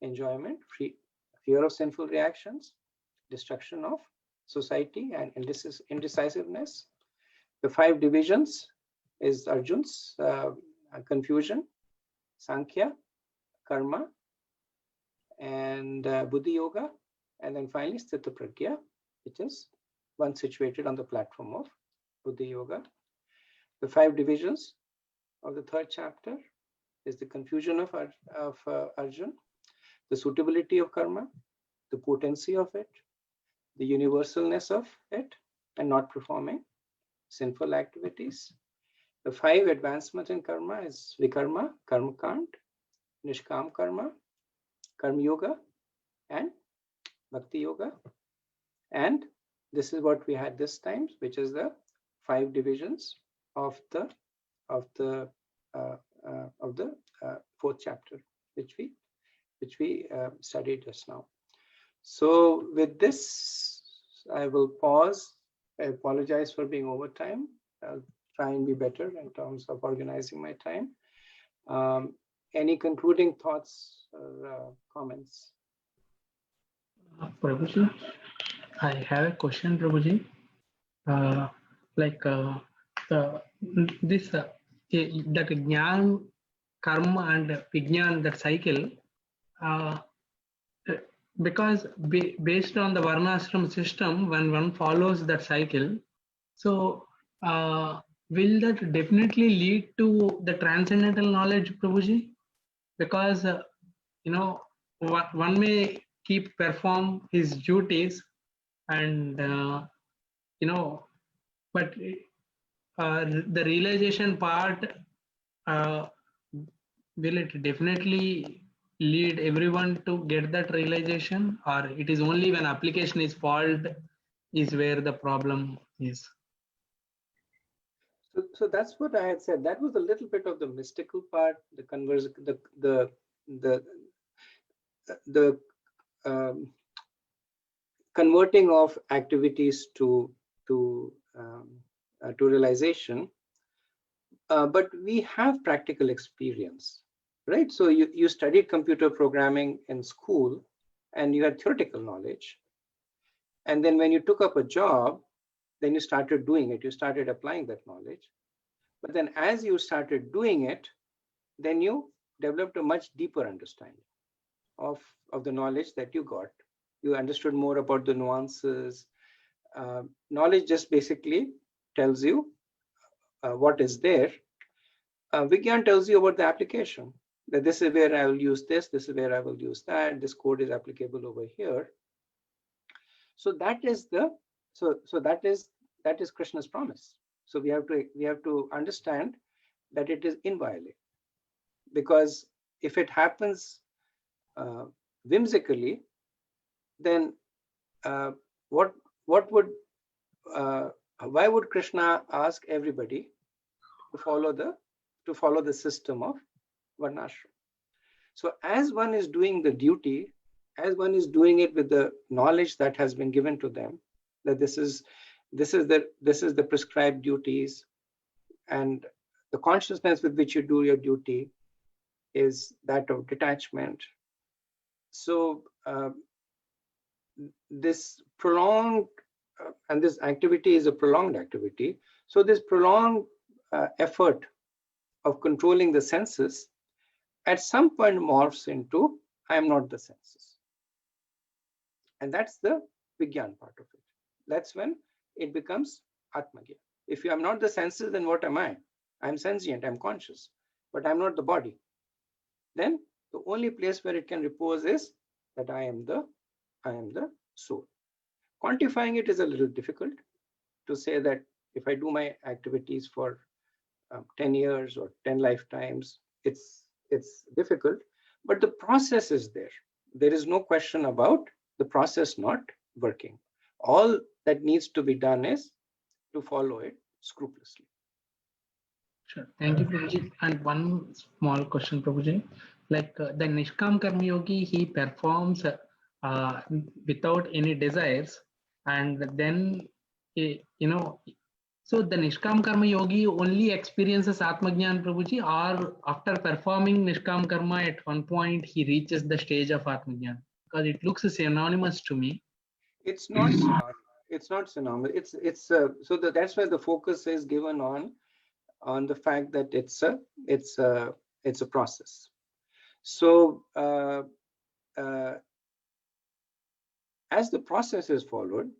enjoyment, fear of sinful reactions, destruction of society, and indecisiveness. The 5 divisions is Arjun's confusion, Sankhya, Karma, and Buddhi Yoga, and then finally Sthita Pragya, which is one situated on the platform of Buddhi Yoga. The 5 divisions of the 3rd chapter is the confusion of Arjun, the suitability of karma, the potency of it, the universalness of it, and not performing sinful activities. The 5 advancements in karma is Vikarma, Karma Kand, Nishkam Karma, Karma Yoga, and Bhakti Yoga. And this is what we had this time, which is the 5 divisions of the 4th chapter, which we studied just now. So with this, I will pause. I apologize for being over time. I'll try and be better in terms of organizing my time. Any concluding thoughts or comments? Prabhuji, I have a question, Prabhuji. this that jnana, karma, and vijnan, that cycle, because based on the varnashram system, when one follows that cycle, so will that definitely lead to the transcendental knowledge, Prabhuji? Because one may keep perform his duties, and but the realization part, will it definitely lead everyone to get that realization, or it is only when application is fault is where the problem is? So that's what I had said. That was a little bit of the mystical part, the converse, the converting of activities to realization. But we have practical experience, right? So you studied computer programming in school, and you had theoretical knowledge. And then when you took up a job, then you started doing it. You started applying that knowledge. But then as you started doing it, then you developed a much deeper understanding of the knowledge that you got. You understood more about the nuances. Knowledge just basically tells you what is there. Vigyan tells you about the application, that this is where I will use this is where I will use that, this code is applicable over here. So that is that is Krishna's promise. So we have to understand that it is inviolate, because if it happens whimsically, then why would Krishna ask everybody to follow the system of varnashram? So as one is doing the duty, as one is doing it with the knowledge that has been given to them, that this is the prescribed duties, and the consciousness with which you do your duty is that of detachment. So this prolonged and this activity is a prolonged activity. So this prolonged effort of controlling the senses at some point morphs into I am not the senses. And that's the Vigyan part of it. That's when it becomes Atmagyan. If you am not the senses, then what am I? I'm sentient, I'm conscious, but I'm not the body. Then the only place where it can repose is that I am the soul. Quantifying it is a little difficult to say that if I do my activities for 10 years or 10 lifetimes, it's difficult, but the process is there. There is no question about the process not working. All that needs to be done is to follow it scrupulously. Sure. Thank you, Prabhuji. And one small question, Prabhuji. Like the Nishkam Karma Yogi, he performs without any desires, and then, so the Nishkam Karma Yogi only experiences Atmajnan, Prabhuji, or after performing Nishkam Karma at one point, he reaches the stage of Atmajnan? Because it looks synonymous to me. It's not synonymous. It's not synonymous. So that's why the focus is given on the fact that it's a process. So as the process is followed,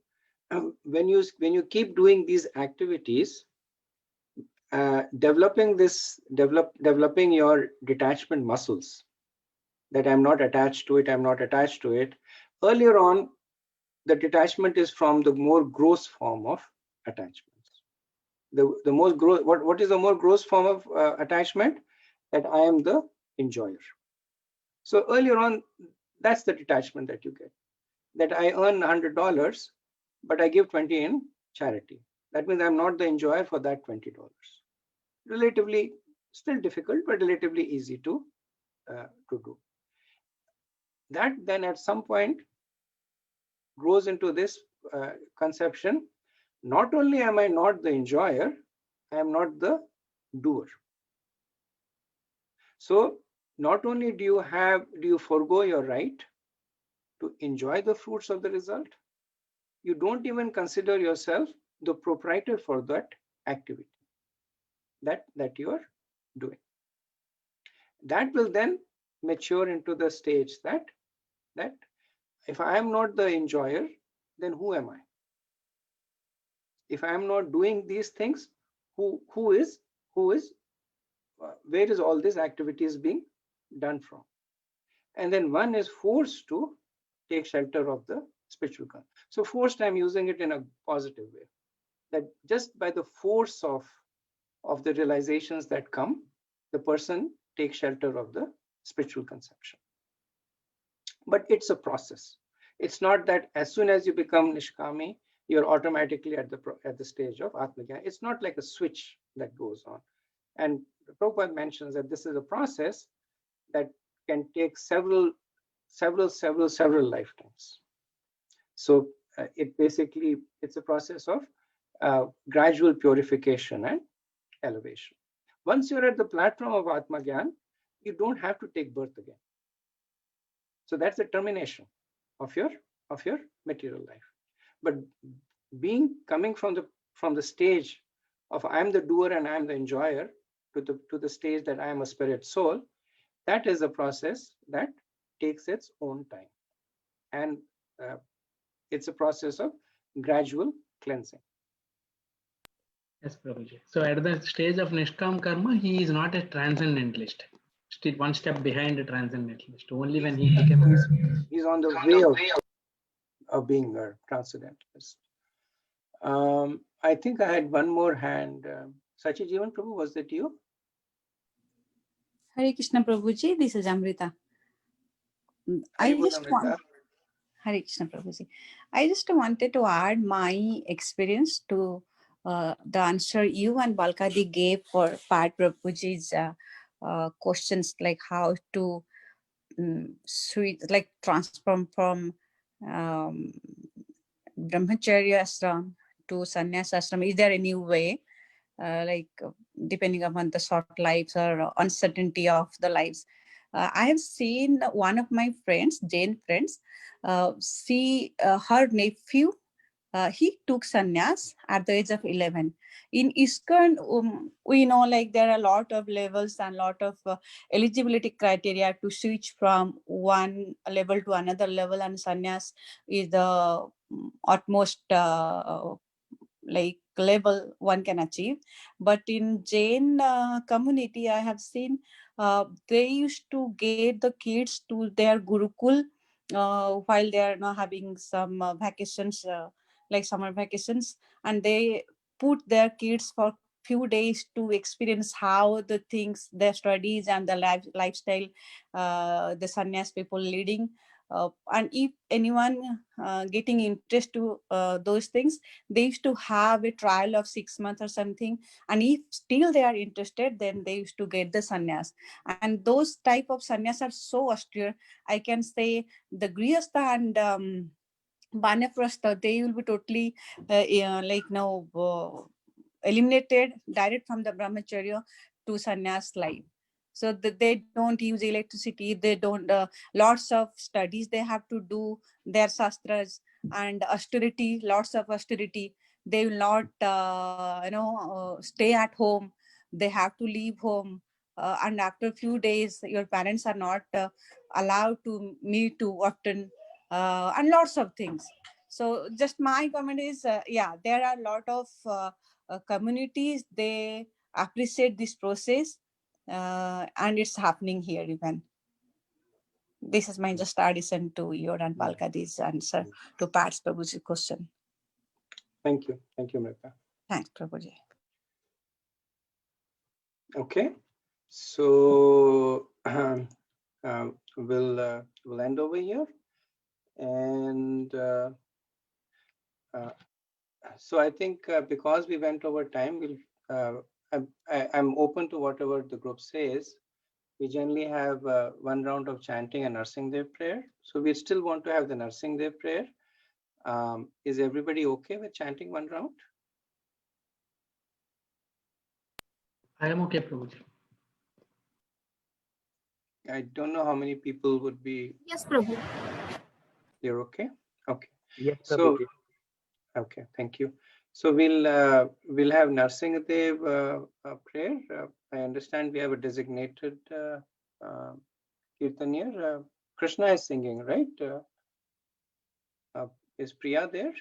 when you keep doing these activities, developing your detachment muscles, that I'm not attached to it. Earlier on, the detachment is from the more gross form of attachments. The most gross, what is the more gross form of attachment? That I am the enjoyer. So earlier on, that's the detachment that you get. That I earn $100, but I give 20 in charity. That means I'm not the enjoyer for that $20. Relatively, still difficult, but relatively easy to do. That then at some point grows into this conception. Not only am I not the enjoyer, I am not the doer. So not only do you forego your right to enjoy the fruits of the result, you don't even consider yourself the proprietor for that activity. that you are doing. That will then mature into the stage that if I am not the enjoyer, then who am I? If I am not doing these things, who is where is all these activities being done from? And then one is forced to take shelter of the spiritual concept. So forced, I'm using it in a positive way, that just by the force of the realizations that come, the person takes shelter of the spiritual conception. But it's a process. It's not that as soon as you become nishkami, you're automatically at the stage of Atmagyan. It's not like a switch that goes on. And Prabhupada mentions that this is a process that can take several lifetimes. So it's a process of gradual purification and elevation. Once you're at the platform of Atmagyan, you don't have to take birth again. So that's the termination of your material life. But coming from the stage of I'm the doer and I'm the enjoyer to the stage that I am a spirit soul, that is a process that takes its own time, and it's a process of gradual cleansing. Yes, Prabhuji. So at the stage of Nishkam Karma, he is not a transcendentalist. Still one step behind a transcendentalist. Only when he becomes... He's on the way of being a transcendentalist. I think I had one more hand. Sachi Jivan Prabhu, was that you? Hare Krishna Prabhuji, this is Amrita. Hare Krishna Prabhuji. I just wanted to add my experience to the answer you and Balkadi gave for Pat Prabhuji's questions, like how to transform from brahmacharya ashram to sannyas ashram. Is there a new way, depending upon the short lives or uncertainty of the lives? I have seen one of my friends, Jain friends, her nephew, he took sannyas at the age of 11. In ISKCON, we know like there are a lot of levels and lot of eligibility criteria to switch from one level to another level, and sannyas is the utmost level one can achieve. But in Jain community, I have seen they used to get the kids to their Gurukul while they are now having some vacations, like summer vacations, and they put their kids for few days to experience how the things, their studies and the lifestyle the sannyas people leading. And if anyone getting interest to those things, they used to have a trial of 6 months or something, and if still they are interested, then they used to get the sannyas. And those type of sannyas are so austere. I can say the grihastha and Banaprastha, they will be totally eliminated direct from the brahmacharya to sannyas life. So that they don't use electricity, they don't lots of studies they have to do, their shastras and austerity, lots of austerity. They will not stay at home, they have to leave home, and after a few days your parents are not allowed to meet too often, and lots of things. So just my comment is, there are a lot of communities, they appreciate this process, and it's happening here even. This is my just addition to your and Balkadi's answer to Pat's Prabhuji's question. Thank you, Mrita. Thanks, Prabhuji. Okay, so we'll end over here, and so I think because we went over time, I'm open to whatever the group says. We generally have one round of chanting and Narsingh Dev prayer, so we still want to have the Narsingh Dev prayer. Is everybody okay with chanting one round? I am okay, Prabhuji. I don't know how many people would be. Yes, Prabhu. You're okay? Okay. Yes, So, Prabhuji. okay, thank you. So we'll have Narsingadev prayer. I understand we have a designated Kirtanier. Krishna is singing, right? Is Priya there?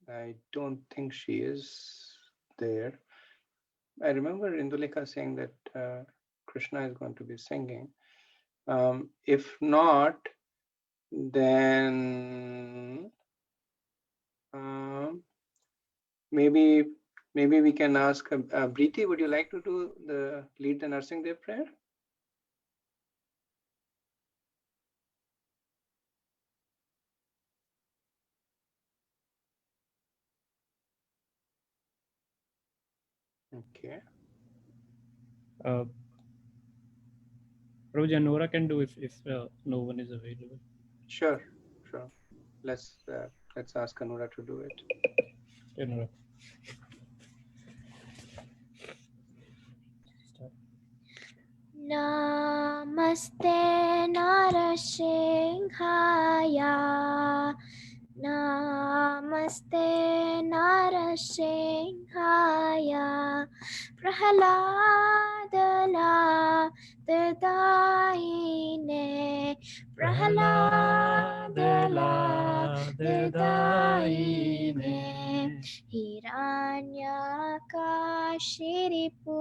I don't think she is there. I remember Indulekha saying that Krishna is going to be singing. If not, then maybe we can ask Preeti, would you like to do the lead the Narsingadev prayer? Okay. Prabhuji, Nora can do if no one is available. Sure. Let's ask Anura to do it. Okay, Nora. Namaste Narasimhaya. Namaste Narasimhaya. Prahaladala Dadaine. Prahaladala Dadaine. Hiranyakashiripu